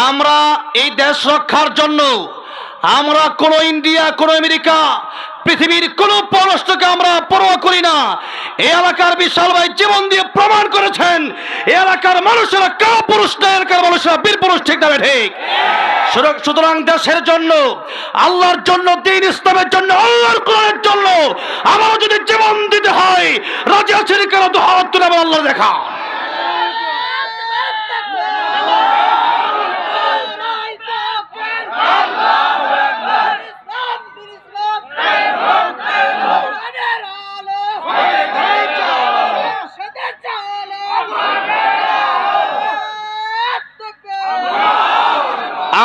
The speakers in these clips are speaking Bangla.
আমরা এই দেশ রক্ষার জন্য আমরা কোন ইন্ডিয়া, কোন আমেরিকা, পৃথিবীর কোন পররাষ্ট্রকে আমরা পরোয়া করি না। এই এলাকার বিশাল ভাই জীবন দিয়ে প্রমাণ করেছেন এই এলাকার মানুষেরা কাপুরুষ না, এলাকার মানুষেরা বীর পুরুষ, ঠিক না ঠিক? সুতরাং দেশের জন্য, আল্লাহর জন্য, দ্বীন ইসলামের জন্য, আল্লাহর কোরআনের জন্য আমারও যদি জীবন দিতে হয়, রাজি আছেন কেন? তো হাত তুলে আমার আল্লাহ দেখা।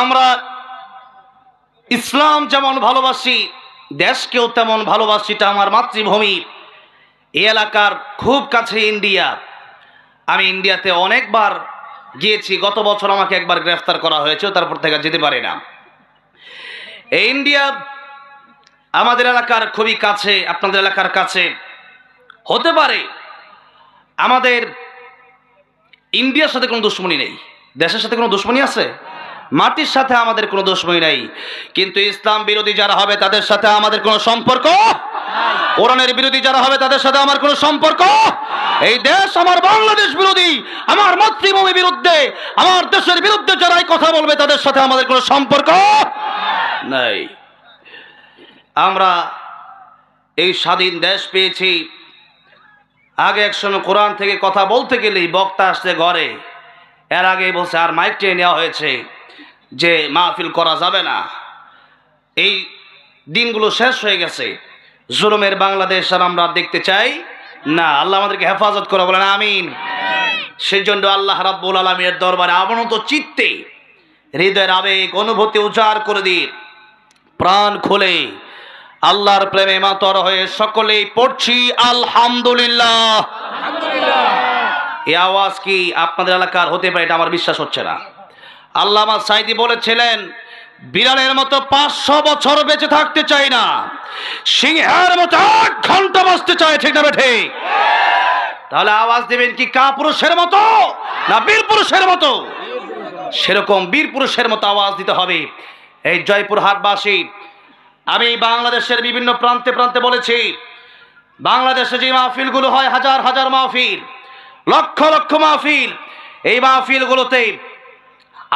আমরা ইসলাম যেমন ভালোবাসি, দেশকেও তেমন ভালোবাসি। এটা আমার মাতৃভূমি। এই এলাকার খুব কাছে ইন্ডিয়া। আমি ইন্ডিয়াতে অনেকবার গিয়েছি। গত বছর আমাকে একবার গ্রেফতার করা হয়েছে, তারপর থেকে যেতে পারি না। এই ইন্ডিয়া আমাদের এলাকার খুবই কাছে, আপনাদের এলাকার কাছে হতে পারে। আমাদের ইন্ডিয়ার সাথে কোনো দুশ্মনী নেই, দেশের সাথে কোনো দুশ্মনী আছে? মাটির সাথে আমাদের কোনো দুশ্মনী নাই। কিন্তু ইসলাম বিরোধী যারা হবে তাদের সাথে আমাদের কোনো সম্পর্ক, কোরআনের বিরোধী যারা হবে তাদের সাথে আমার কোনো সম্পর্ক। এই দেশ আমার বাংলাদেশ বিরোধী, আমার মাতৃভূমি বিরুদ্ধে, আমার দেশের বিরুদ্ধে যারাই কথা বলবে তাদের সাথে আমাদের কোনো সম্পর্ক নাই। আমরা এই স্বাধীন দেশ পেয়েছি। আগে একসময় কোরআন থেকে কথা বলতে গেলেই বক্তা আসছে ঘরে, এর আগে বলছে আর মাইক টেনে নেওয়া হয়েছে যে মাহফিল করা যাবে না। এই দিনগুলো শেষ হয়ে গেছে। জুলুমের বাংলাদেশ আর আমরা দেখতে চাই না। আল্লাহ আমাদেরকে হেফাজত করে, বলেন আমিন। সেই জন্য আল্লাহ রাব্বুল আলামিনের দরবারে অবনত চিত্তে হৃদয়ের আবেগ অনুভূতি উজাড় করে দিন, প্রাণ খুলে আল্লাহর প্রেমে মাতর হয়ে সকলেই পড়ছি আলহামদুলিল্লাহ। এই আওয়াজ কি আপনাদের এলাকার হতে পারে? এটা আমার বিশ্বাস হচ্ছে না। আল্লামা সাঈদী বলেছিলেন, বিড়ালের মতো 500 বছর বেঁচে থাকতে চাই না, সিংহের মতো 1 ঘন্টা বাঁচতে চাই, ঠিক না ঠিক? তাহলে আওয়াজ দেবেন কি কাপুরুষের মতো না বীর পুরুষের মতো? সেরকম বীর পুরুষের মতো আওয়াজ দিতে হবে। এই জয়পুরহাটবাসী, আমি বাংলাদেশের বিভিন্ন প্রান্তে প্রান্তে বলেছি, বাংলাদেশে যে মাহফিলগুলো হয়, হাজার হাজার মাহফিল, লক্ষ লক্ষ মাহফিল, এই মাহফিলগুলোতে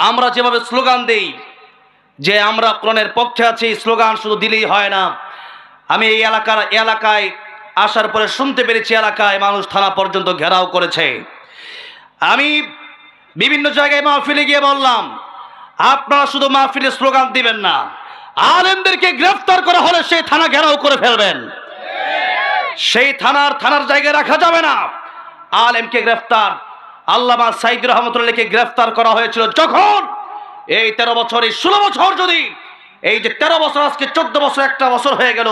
আমরা যেভাবে স্লোগান দেই যে আমরা কোরআনের পক্ষে আছি, স্লোগান শুধু দিলেই হয় না। আমি এই এলাকায় আসার পরে শুনতে পেরেছি এলাকায় মানুষ থানা পর্যন্ত ঘেরাও করেছে। আমি বিভিন্ন জায়গায় মাহফিলে গিয়ে বললাম, আপনারা শুধু মাহফিলে স্লোগান দিবেন না, আলেমদেরকে গ্রেফতার করা হলে সেই থানা ঘেরাও করে ফেলবেন। সেই থানার জায়গায় রাখা যাবে না। আলেমকে গ্রেফতার, আল্লামা সাঈদী রহমতুল্লাহকে গ্রেফতার করা হয়েছিল যখন এই 13 বছর, এই 16 বছর, যদি এই যে 13 বছর, আজকে 14 বছর, একটা বছর হয়ে গেল,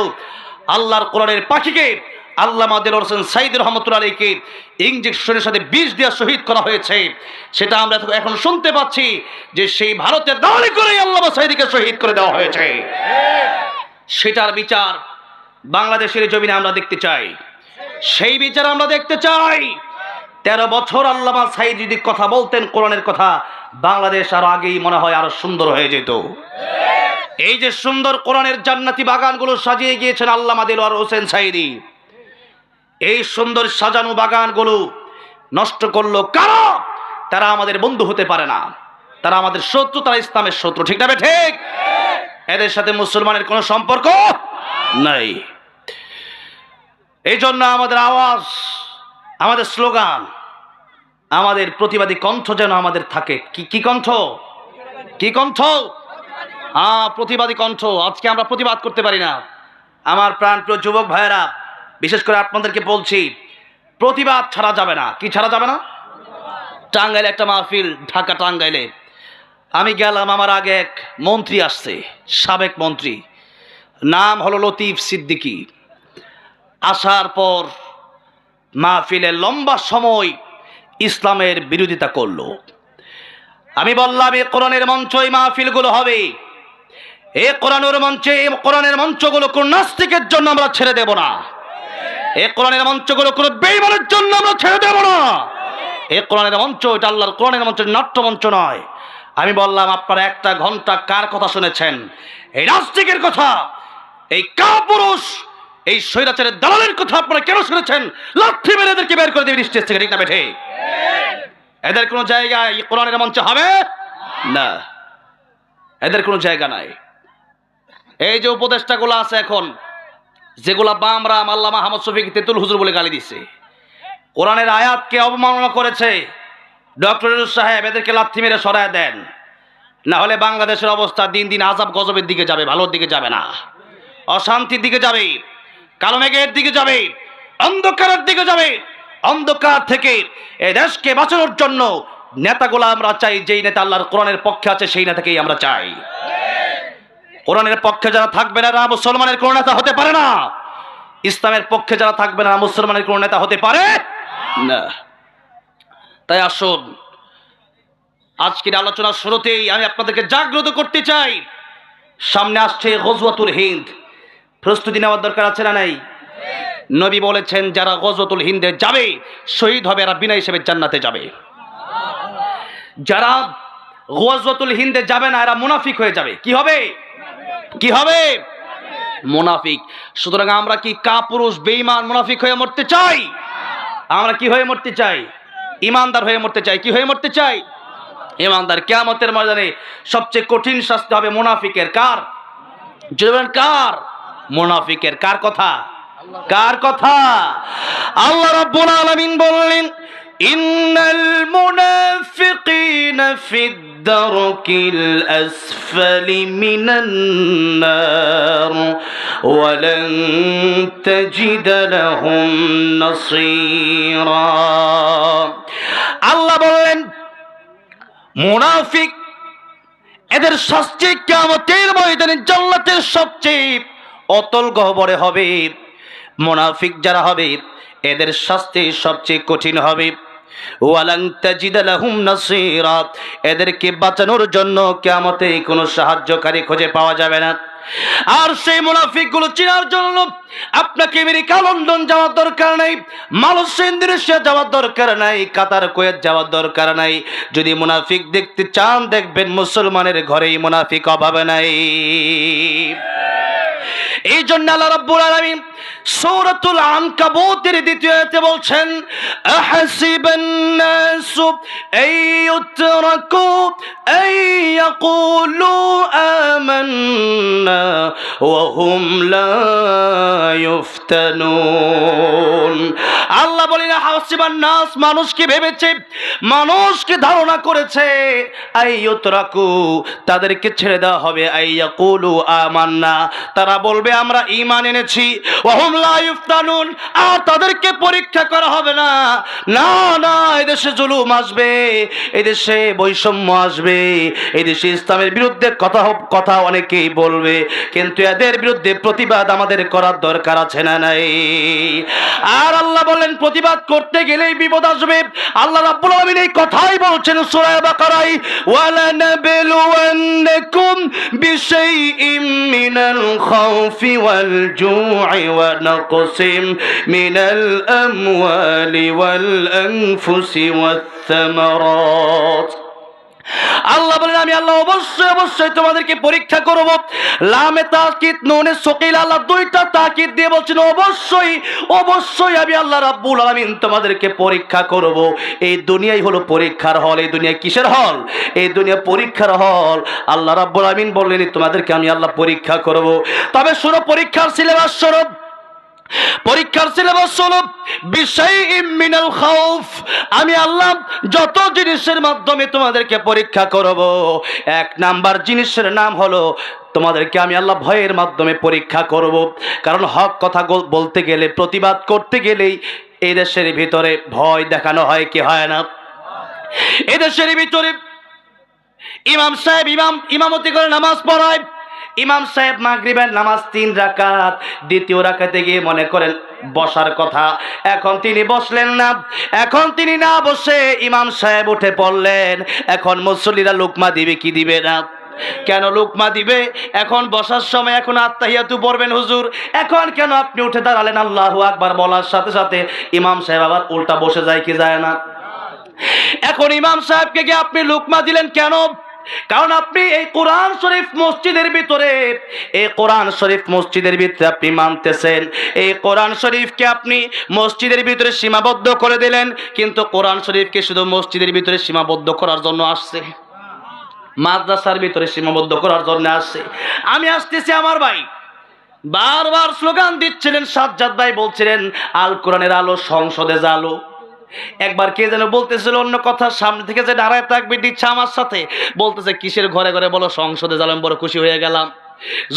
আল্লাহর কোরআনের পাখিকে আল্লামা দেলোয়ার হোসেন সাঈদী রহমতুল্লাহকে ইঞ্জেকশনের সাথে বিষ দিয়ে শহীদ করা হয়েছে। সেটা আমরা এখন শুনতে পাচ্ছি যে সেই ভারতের দালালি করে আল্লামা সাঈদীকে শহীদ করে দেওয়া হয়েছে। সেটার বিচার বাংলাদেশের জমিনে আমরা দেখতে চাই। সেই বিচার আমরা দেখতে চাই। 13 বছর আল্লামা সাঈদী যদি কথা বলতেন কোরআনের কথা, বাংলাদেশ আরো আগেই মনে হয় আরো সুন্দর হয়ে যেত। এই যে সুন্দর কোরআনের জান্নাতি বাগানগুলো সাজিয়ে গিয়েছেন আল্লামা দেলোয়ার হোসেন সাঈদী, এই সুন্দর সাজানো বাগানগুলো নষ্ট করলো কারা? তারা আমাদের বন্ধু হতে পারে না, তারা আমাদের শত্রু, তারা ইসলামের শত্রু, ঠিক না ঠিক? এদের সাথে মুসলমানের কোনো সম্পর্ক নাই। এই জন্য আমাদের আওয়াজ, আমাদের স্লোগান, আমাদের প্রতিবাদী কণ্ঠ যেন আমাদের থাকে। কি কণ্ঠ? কি কণ্ঠ? হ্যাঁ, প্রতিবাদী কণ্ঠ। আজকে আমরা প্রতিবাদ করতে পারি না। আমার প্রাণপ্রিয় যুবক ভাইয়েরা, বিশেষ করে আপনাদেরকে বলছি, প্রতিবাদ ছাড়া যাবে না। কি ছাড়া যাবে না? টাঙ্গাইলে একটা মাহফিল, ঢাকা টাঙ্গাইলে আমি গেলাম। আমার আগে এক মন্ত্রী আসছে, সাবেক মন্ত্রী, নাম হলো লতিফ সিদ্দিকী। আসার পর মাহফিলে লম্বা সময় ইসলামের বিরোধিতা করলো। আমি বললাম, এই কোরআনের মঞ্চ, এই মাহফিলগুলো হবে, এই কোরআনের মঞ্চে, এই কোরআনের মঞ্চগুলো কোন নাস্তিকের জন্য আমরা ছেড়ে দেব না। এই কোরআনের মঞ্চগুলো কোন বেঈমানের জন্য আমরা ছেড়ে দেব না। এই কোরআনের মঞ্চ, এটা আল্লাহর কোরআনের মঞ্চ, নাট্য মঞ্চ নয়। আমি বললাম আপনারা একটা ঘন্টা কার কথা শুনেছেন? এই নাস্তিকের কথা, এই কাপুরুষ, এই স্বৈরাচারের দালালের কথা আপনারা কেন শুনেছেন? লাঠি মেরে এদেরকে বের করে দেবেন স্টেজ থেকে, ঠিক না বেঠে? এদের কোনো জায়গা এই কোরআনের মঞ্চে হবে না, এদের কোনো জায়গা নাই। এই যে উপদেষ্টাগুলো আছে এখন, যেগুলা বামরাম, আল্লামা আহমদ শফিক তেতুল হুজুর বলে গালি দিচ্ছে, কোরআনের আয়াতকে অবমাননা করেছে, ডক্টর ইউনূস সাহেব এদেরকে লাথি মেরে সরায় দেন, না হলে বাংলাদেশের অবস্থা দিন দিন আযাব গজবের দিকে যাবে, ভালোর দিকে যাবে না, অশান্তির দিকে যাবে, কালো মেঘের দিকে যাবে, অন্ধকারের দিকে যাবে। অন্ধকার থেকে এই দেশকে বাঁচানোর জন্য নেতাগুলো আমরা চাই, যেই নেতা আল্লাহর কোরআনের পক্ষে আছে সেই নেতাকেই আমরা চাই। কোরআনের পক্ষে যারা থাকবে না, মুসলমানের কোন নেতা হতে পারে না। ইসলামের পক্ষে যারা থাকবে না, মুসলমানের কোন নেতা হতে পারে না। তাই আসুন, আজকের আলোচনার শুরুতেই আমি আপনাদেরকে জাগ্রত করতে চাই। সামনে আসছে গজওয়াতুল হিন্দ, প্রস্তুতি নেওয়ার দরকার আছে না নাই? নবী বলেছেন যারা গজওয়াতুল হিন্দে যাবে শহীদ হবে, এরা বিনা হিসেবে জান্নাতে যাবে। যারা গজওয়াতুল হিন্দে যাবে না, এরা মুনাফিক হয়ে যাবে। কি হবে? কি হবে? মুনাফিক। সুতরাং আমরা কি কাপুরুষ বেঈমান মুনাফিক হয়ে মরতে চাই? আমরা কি হয়ে মরতে চাই? ইমানদার হয়ে মরতে চাই। কি হয়ে মরতে চাই? ইমানদার। কিয়ামতের ময়দানে সবচেয়ে কঠিন শাস্তি হবে মুনাফিকের। কার? জোরে কার? মুনাফিকের। কার কথা? কার কথা? আল্লাহ রাব্বুল আলামিন বললেন, ইন্নাল মুনাফিকিনা ফিদ দারকিল আসফালি মিনান নার ওয়া লান তাজিদ লাহুম নাসীরা। আল্লাহ বললেন মুনাফিক এদের শাস্তি কিয়ামতের ময়দানে জান্নাতের সবচেয়ে অতল গহ্বরে হবে। মুনাফিক যারা হবে এদের শাস্তি সবচেয়ে কঠিন হবে। ওয়ালান তাজিদা লাহুম নাসীরা, এদেরকে বাঁচানোর জন্য কিয়ামতে কোনো সাহায্যকারী খুঁজে পাওয়া যাবে না। আর সেই মুনাফিকগুলো চেনার জন্য আপনাকে আমেরিকা লন্ডন যাওয়ার দরকার নাই, মালয়েশিয়া ইন্দোনেশিয়া যাওয়ার দরকার নাই, কাতার কুয়েত যাওয়ার দরকার নাই। যদি মুনাফিক দেখতে চান, দেখবেন মুসলমানের ঘরেই মুনাফিক অভাবে নাই। এই জন্য আল্লাহ রাব্বুল আলামিন সূরাতুল আনকাবুতের দ্বিতীয় আয়াতে বলছেন, আহাসিবান নাসু আইয়ুতরাকু আইয়াকুলু আমান্না ওয়া হুম লা ইফতানুন। আল্লাহ বলেন আহাসিবান নাস, মানুষ কি ভেবেছে, মানুষকে ধারণা করেছে, আইয়ুতরাকু তাদেরকে ছেড়ে দেওয়া হবে, আইয়াকুলু আমান্না তারা বলবে আমরা ঈমান এনেছি, ওয়া হুম লা ইফতানুন আর তাদেরকে পরীক্ষা করা হবে না। না না, এদেশে জুলুম আসবে, এদেশে বৈষম্য আসবে, এদেশে ইসলামের বিরুদ্ধে কথা অনেকেই বলবে, কিন্তু এদের বিরুদ্ধে প্রতিবাদ আমাদের করার দরকার আছে না নাই? আর আল্লাহ বলেন প্রতিবাদ করতে গেলেই বিপদ আসবে। আল্লাহ রাব্বুল আলামিন এই কথাই বলছেন সূরা বাকারায়, ওয়ালানাবলুওয়ান্নাকুম বিশাইইম মিনাল খাউফি ওয়াল জু'i ওয়া নাকসিম মিনাল আমওয়ালি ওয়াল আনফুসি ওয়াস সামারাত। আল্লাহ বলেন আমি আল্লাহ অবশ্যই অবশ্যই তোমাদেরকে পরীক্ষা করব। লামে তাকিদ নুনে সকিল, আল্লাহ দুইটা তাকিদ দিয়ে বলছেন অবশ্যই অবশ্যই আমি আল্লাহ রাব্বুল আলামিন তোমাদেরকে পরীক্ষা করব। এই দুনিয়াই হলো পরীক্ষার হল। এই দুনিয়া কিসের হল? এই দুনিয়া পরীক্ষার হল। আল্লাহ রাব্বুল আলামিন বললেন তোমাদেরকে আমি আল্লাহ পরীক্ষা করব। তবে শুনো, পরীক্ষার সিলেবাস শুনো। পরীক্ষার সিলেবাস হলো বিশাইইম মিনাল খাউফ, আমি আল্লাহ যত জিনিসের মাধ্যমে তোমাদেরকে পরীক্ষা করব, এক নাম্বার জিনিসের নাম হলো তোমাদেরকে আমি আল্লাহ ভয়ের মাধ্যমে পরীক্ষা করব। কারণ হক কথা বলতে গেলে, প্রতিবাদ করতে গেলেই এই দেশের ভিতরে ভয় দেখানো হয় কি হয় না? এই দেশের ভিতরে ইমাম সাহেব ইমামতি করে নামাজ পড়ায়, ইমাম সাহেব মাগরিবের নামাজ 3 রাকাত, দ্বিতীয় রাকাতে গিয়ে মনে করেন বসার কথা, এখন তিনি বসলেন না, এখন তিনি না বসে ইমাম সাহেব উঠে পড়লেন। এখন মুসল্লিরা লুকমা দিবে কি দিবে না? কেন লুকমা দিবে? এখন বসার সময় এখন আত্তাহিয়াতু পড়বেন হুজুর, এখন কেন আপনি উঠে দাঁড়ালেন আল্লাহু আকবার বলার সাথে সাথে ইমাম সাহেব আবার উল্টা বসে যায় কি যায় না? এখন ইমাম সাহেবকে গিয়ে আপনি লুকমা দিলেন কেন? কারণ আপনি এই কোরআন শরীফ মসজিদের ভিতরে, এই কোরআন শরীফ মসজিদের ভিতরে আপনি মানতেছেন, এই কোরআন শরীফকে আপনি মসজিদের ভিতরে সীমাবদ্ধ করে দিলেন, কিন্তু কোরআন শরীফকে শুধু মসজিদের ভিতরে সীমাবদ্ধ করার জন্য আসছে, মাদ্রাসার ভিতরে সীমাবদ্ধ করার জন্য আসছে। আমি আসতেছি, আমার ভাই বারবার স্লোগান দিচ্ছিলেন, সাজ্জাদ ভাই বলছিলেন আল কোরআনের আলো সংসদে জালো। একবার কে যেন বলতেছিল অন্য কথা, সামনে থেকে যে দাঁড়ায় থাকবে দিচ্ছে আমার সাথে, বলতেছে কিসের ঘরে ঘরে বলো সংসদে জালো। আমি বড় খুশি হয়ে গেলাম।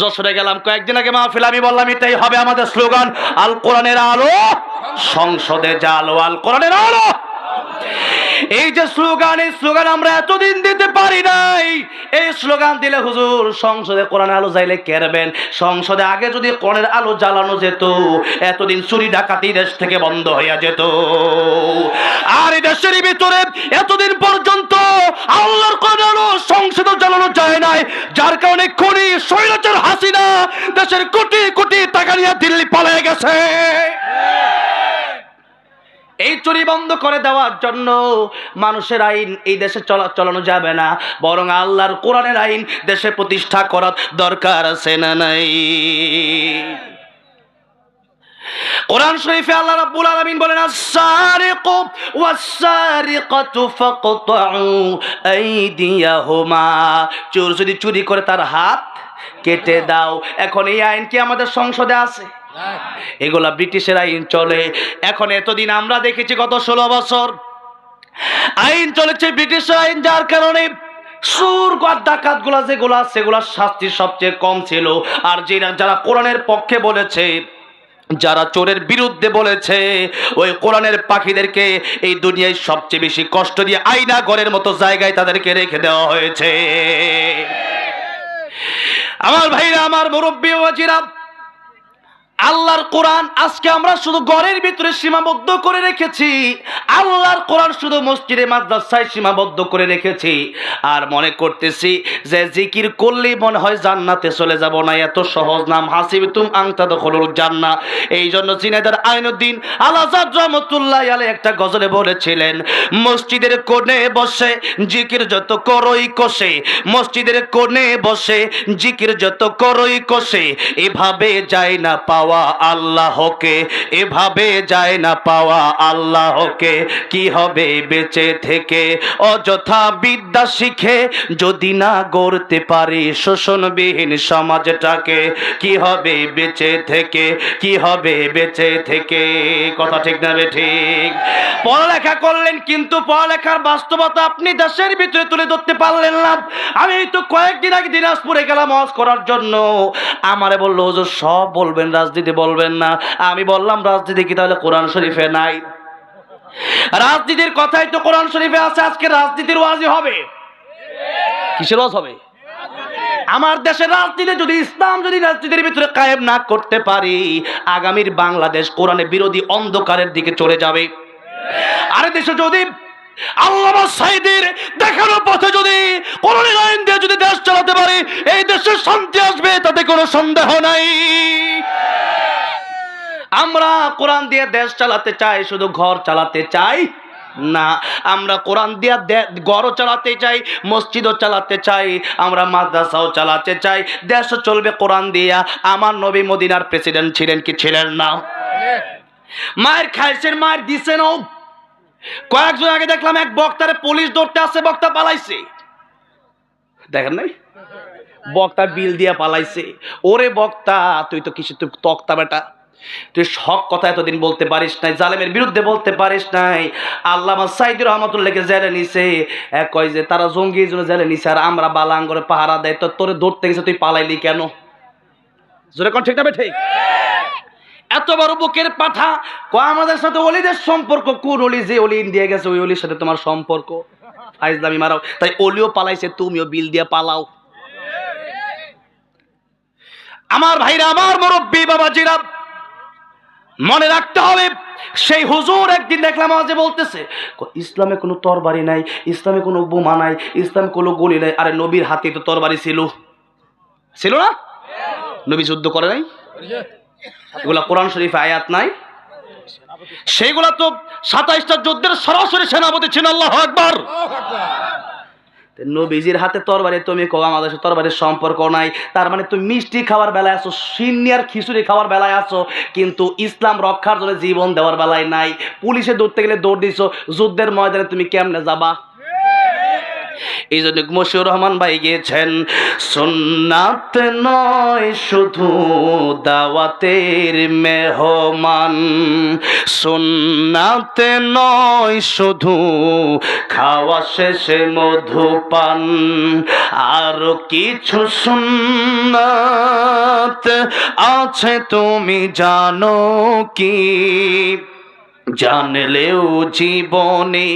যশোরে গেলাম কয়েকদিন আগে মাহফিল, আমি বললাম এটাই হবে আমাদের স্লোগান, আল কোরআনের আলো সংসদে জালো, আল কোরআনের আলো। এই যে স্লোগান, এই স্লোগান আমরা এতদিন দিতে পারি নাই। এই স্লোগান দিলে হুজুর সংসদে কোরআনের আলো যাইলে কেরবেন, সংসদে আগে যদি কোরআনের আলো জ্বালানো যেত, এতদিন চুরি ডাকাতি দেশ থেকে বন্ধ হইয়া যেত। আর এই দেশের ভিতরে এতদিন পর্যন্ত আল্লাহর কোরআনের আলো সংসদে জ্বালানো যায় নাই, যার কারণে খুনি স্বৈরাচার হাসিনা দেশের কোটি কোটি টাকা নিয়ে দিল্লি পালিয়ে গেছে। এই চুরি বন্ধ করে দেওয়ার জন্য মানুষের আইন এই দেশে চালানো যাবে না, বরং আল্লাহর কোরআনের আইন দেশে প্রতিষ্ঠা করার দরকার আছে না নাই? কোরআন শরীফে আল্লাহ রাব্বুল আলামিন বলেন, আস-সারিকু ওয়াস-সারিকাতু ফাকতাউ আইদিয়াহুমা, চোর যদি চুরি করে তার হাত কেটে দাও। এখন এই আইন কি আমাদের সংসদে আছে? এগুলা ব্রিটিশের আইন চলে। এখন এতদিন আমরা দেখেছি গত 16 বছর আইন চলেছে ব্রিটিশের আইন, যার কারণে সুর ডাকাত গুলা যেগুলা সেগুলার শাস্তি সবচেয়ে কম ছিল। আর যারা কোরআনের পক্ষে বলেছে, যারা চোরের বিরুদ্ধে বলেছে, ওই কোরআনের পাখিদেরকে এই দুনিয়ায় সবচেয়ে বেশি কষ্ট দিয়ে আয়না ঘরের মতো জায়গায় তাদেরকে রেখে দেওয়া হয়েছে। আমার ভাইরা, আমার মুরব্বী ওয়াজিরা, আল্লাহর কোরআন আজকে আমরা শুধু ঘরের ভিতরে সীমাবদ্ধ করে রেখেছি, আল্লাহর কোরআন শুধু মসজিদে মাদ্রাসায় সীমাবদ্ধ করে রেখেছি, আর মনে করতেছি যে জিকির করলেই মনে হয় জান্নাতে চলে যাব। না, এত সহজ নাম হাসিবতুম আন তাদখুলুল জান্নাহ। এই জন্য জিনেদার আইনুদ্দিন আল আজাদ রাহমাতুল্লাহি আলাইহি একটা গজলে বলেছিলেন, মসজিদের কোণে বসে জিকির যত করই কষে, মসজিদের কোণে বসে জিকির যত করই কষে, এভাবে যায় না পাওয়া আল্লাহকে, এভাবে যায় না পাওয়া আল্লাহকে। কি হবে বেঁচে থেকে অযথা বিদ্যা শিখে, যদি না গড়তে পারি শোষণবিহীন সমাজটাকে? কি হবে বেঁচে থেকে, কি হবে বেঁচে থেকে? কথা ঠিক না ঠিক? পড়ালেখা করলেন, কিন্তু পড়ালেখার বাস্তবতা আপনি দেশের ভিতরে তুলে ধরতে পারলেন না। আমি তো কয়েকদিন আগে দিনাজপুরে গেলাম ওয়াজ করার জন্য, আমারে বললো হুজুর সব বলবেন, রাজনীতি বলবেন না। আমি বললাম রাজনীতি কি তাহলে কোরআন শরীফে নাই? রাজনীতির কথাই তো কোরআন শরীফে আছে। আজকে রাজনীতির ওয়াজই হবে। কিসের ওয়াজ হবে? আমার দেশের রাজনীতি যদি ইসলাম যদি রাজনীতির ভিতরে কায়েম না করতে পারি, আগামীর বাংলাদেশ কোরআনের বিরোধী অন্ধকারের দিকে চলে যাবে। আর দেশে যদি আল্লামা সাঈদীর দেখানো পথে যদি কোরআনের আইন দিয়ে যদি দেশ চালাতে পারি, এই দেশে শান্তি আসবে, তাতে কোনো সন্দেহ নাই। আমরা কোরআন দিয়ে দেশ চালাতে চাই, শুধু ঘর চালাতে চাই না, আমরা কোরআন দিয়ে ঘরও চালাতে চাই, মসজিদও চালাতে চাই, আমরা মাদ্রাসাও চালাতে চাই। দেশও চলবে কোরআন দিয়া। আমার নবী মদিনার প্রেসিডেন্ট ছিলেন কি ছিলেন না? মায়ের খাইছেন, মায়ের দিছেন। কয়েকজন আগে দেখলাম এক বক্তারে পুলিশ ধরতে আসছে, বক্তা পালাইছে। দেখেন নাই? বক্তা বিল দিয়ে পালাইছে। ওরে বক্তা, তুই তো কিছু, তুই তক্তা বেটা, তুই হক কথা এতদিন বলতে পারিস নাই, জালেমের বিরুদ্ধে বলতে পারিস নাই। আল্লামা সাঈদী রহমাতুল্লাহকে জেলে নিছে, কয় যে তারা জঙ্গি জন্য জেলে নিছে, আর আমরা বালাঙ্গরে পাহারা দেয়, তো তোরে ধরতে গেছে, তুই পালাইলি কেন? জোরে কোন ঠিক না ঠিক? এত বড় বুকের পাঠা, আমাদের সাথে অলিদের সম্পর্ক কোন অলি? যে অলি ইন্ডিয়া গেছে ওই অলির সাথে তোমার সম্পর্ক? ফাইজলামি মারাও। তাই অলিও পালাইছে, তুমিও বিল দিয়ে পালাও। আমার ভাইরা, আমার মুরব্বী বাবাজিরা, মনে রাখতে হবে। সেই হুজুর একদিন দেখলাম আজে বলতেছে ইসলামে কোনো তরবারি নাই, ইসলামে কোনো বোমা নাই, ইসলামে কোনো গুলি নাই। আরে নবীর হাতে তো তরবারি ছিল, ছিল না? নবী যুদ্ধ করে নাই? এগুলা কোরআন শরীফে আয়াত নাই? সেইগুলা তো 27টা যুদ্ধের সরাসরি সেনাপতি ছিলেন। আল্লাহু আকবার। নবীজির হাতে তরবারি, তুমি কো আমাদের সাথে তরবারির সম্পর্ক নাই, তার মানে তুমি মিষ্টি খাওয়ার বেলায় আছো, সিন্নিয়ার খিচুড়ি খাওয়ার বেলায় আছো, কিন্তু ইসলাম রক্ষার জন্য জীবন দেওয়ার বেলায় নাই। পুলিশে দৌড়তে গেলে দৌড় দিছো, যুদ্ধের ময়দানে তুমি কেমনে যাবা? এই জন্য মশিউর রহমান ভাই গিয়েছেন, সুন্নাত নয় শুধু দাওয়াতের মেহমান, সুন্নাত নয় শুধু খাওয়া শেষে মধুপান, আরো কিছু সুন্নাত আছে তুমি জানো কি? জানলেও জীবনে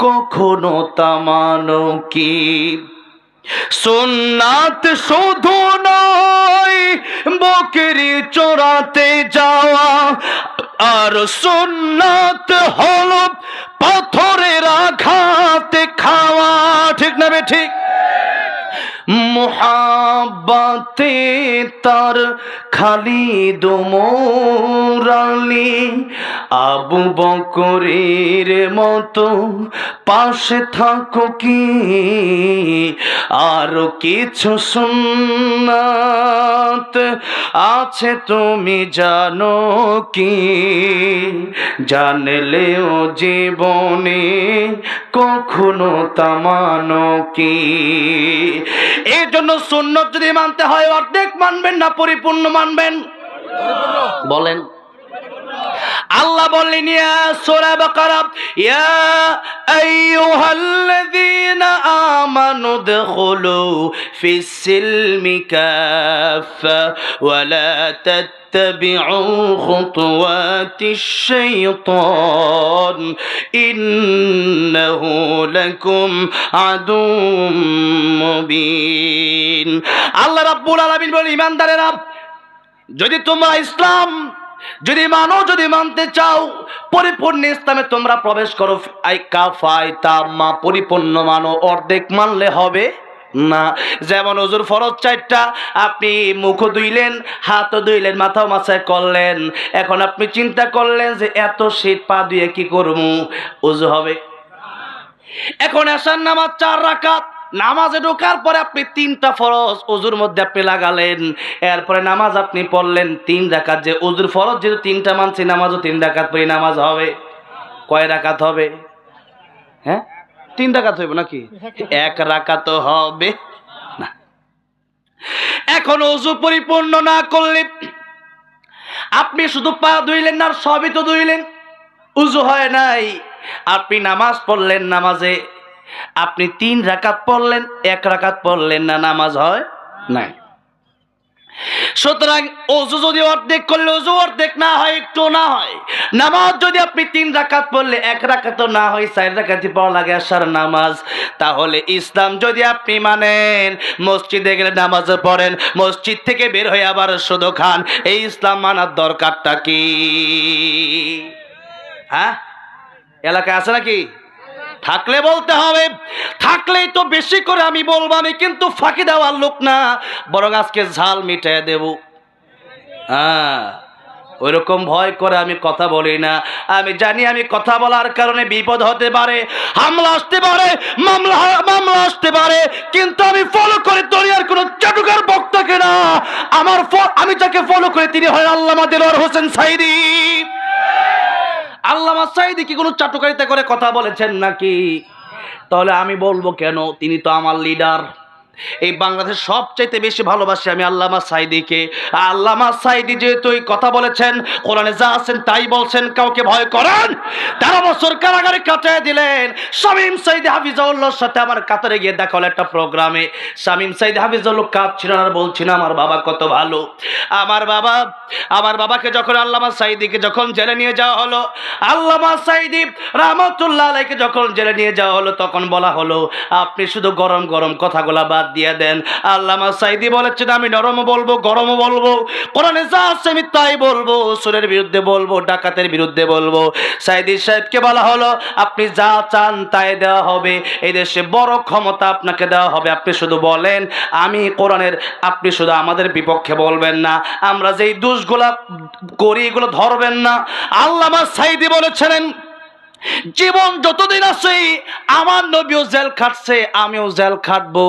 কখনো তা মানো কি? সুন্নাত শুধু নয় বকরি চোরাতে যাওয়া, আর সুন্নাত হলো পাথরের আঘাতে খাওয়া। ঠিক না বে ঠিক? মুহাব্বতে তার খালিদ ওমর আলী আবু বকরের মতো পাশে থাকো কি? আরো কিছু সুন্নাত আছে তুমি জানো কি? জানলেও জীবনে কখনো তা মানো কি? এই জন্য সুন্নত যদি মানতে হয় অর্ধেক মানবেন না পরিপূর্ণ মানবেন? বলেন। আল্লাহ বললেন ইয়া সূরা বাকারা, ইয়া আইয়ুহাল্লাযীনা আমানু দুখুলু ফিস সিলমি কাফা ওয়া লা اتبعوا خطوات الشيطان إنه لكم عدو مبين। আল্লাহ রাব্বুল আলামিন বলেন, ঈমানদারেরা যদি তোমরা ইসলাম যদি মানো, যদি মানতে চাও, পরিপূর্ণ ইসলামে তোমরা প্রবেশ করো, কাফায় তাম্মা পরিপূর্ণ মানো। অর্ধেক মানলে হবে না। যেমন ওযুর ফরজ 4টা, আপনি মুখও ধুইলেন, হাতও ধুইলেন, মাথাও মাথায় করলেন, এখন আপনি চিন্তা করলেন যে এত শীত পা ধুয়ে কি করবো, ওযু হবে? এখন এশার নামাজ 4 রাকাত, নামাজে ঢোকার পরে আপনি 3টা ফরজ ওযুর মধ্যে আপনি লাগালেন, এরপরে নামাজ আপনি পড়লেন 3 রাকাত। যে ওযুর ফরজ যেহেতু 3টা মানছি, নামাজও 3 রাকাত পড়ি, নামাজ হবে কয় রাকাত হবে? হ্যাঁ, 3 রাকাত হইব নাকি? 1 রাকাত হবে না। এখন ওযু পরিপূর্ণ না করলে আপনি শুধু পা ধুইলেন না, সবই তো ধুইলেন, ওযু হয় নাই। আপনি নামাজ পড়লেন, নামাজে আপনি 3 রাকাত পড়লেন, 1 রাকাত পড়লেন না, নামাজ হয় নাই। সুতরাং ওযু যদি অর্ধেক করলে ওযু অর্ধেক না হয়, একটু না হয়। নামাজ যদি আপনি 3 রাকাত পড়লে 1 রাকাত না হয়, 4 রাকাতই পড়া লাগে আশার নামাজ। তাহলে ইসলাম যদি আপনি মানেন, মসজিদে গেলে নামাজও পড়েন, মসজিদ থেকে বের হয়ে আবার শুধু খান, এই ইসলাম মানার দরকারটা কি? হ্যাঁ, এলাকায় আছে নাকি? থাকলে বলতে হবে, থাকলেই তো বেশি করে আমি বলবো। আমি কিন্তু ফাঁকি দেওয়ার লোক না, বরং আজকে ঝাল মিটাই দেব। হ্যাঁ, ওইরকম ভয় করে আমি কথা বলি না। আমি জানি আমি কথা বলার কারণে বিপদ হতে পারে, হামলা আসতে পারে, মামলা আসতে পারে, কিন্তু আমি ফলো করে দুনিয়ার কোন চাটুকার বক্তাকে না। আমি যাকে ফলো করে তিনি হয় আল্লামা দেলোয়ার হোসেন সাঈদী। আল্লামা সাঈদী কি কোনো চাটুকারিতা করে কথা বলেছেন নাকি? তাহলে আমি বলবো কেন? তিনি তো আমার লিডার। এই বাংলাদেশ সবচাইতে বেশি ভালোবাসি আমি আল্লামা সাঈদীকে। আল্লামা সাঈদী যেহেতু এই কথা বলেছেন, কোরআনে যা আছেন তাই বলছেন, কাউকে ভয় করেন? 13 বছর কারাগারে কাটিয়ে দিলেন। শামীম সাঈদী হাফিজাহুল্লাহর সাথে আমার কাতারে গিয়ে দেখা হলো একটা প্রোগ্রামে। শামীম সাঈদী হাফিজাহুল্লাহ কাঁদছিলেন আর বলছিলেন আমার বাবা কত ভালো। আমার বাবাকে যখন আল্লামা সাঈদীকে যখন জেলে নিয়ে যাওয়া হলো, আল্লামা সাঈদী রাহমাতুল্লাহ আলাইহিকে যখন জেলে নিয়ে যাওয়া হলো, তখন বলা হলো আপনি শুধু গরম গরম কথাগুলা বাদ দিয়ে দেন। আল্লামা সাঈদী বলেছেন আমি নরমও বলবো, গরমও বলবো, কোরআনে যা আছে আমি তাই বলবো, সুরের বিরুদ্ধে বলবো, ডাকাতের বিরুদ্ধে বলবো। সাঈদী সাহেবকে বলা হলো আপনি যা চান তাই দেওয়া হবে, এই দেশে বড় ক্ষমতা আপনাকে দেওয়া হবে, আপনি শুধু বলেন আমি কোরআনের, আপনি শুধু আমাদের বিপক্ষে বলবেন না, আমরা যেই দোষগুলা করি এগুলো ধরবেন না। আল্লামা সাঈদী বলেছিলেন জীবন যতদিন আছে আমার নবীও জেল খাটছে, আমিও জেল খাটবো,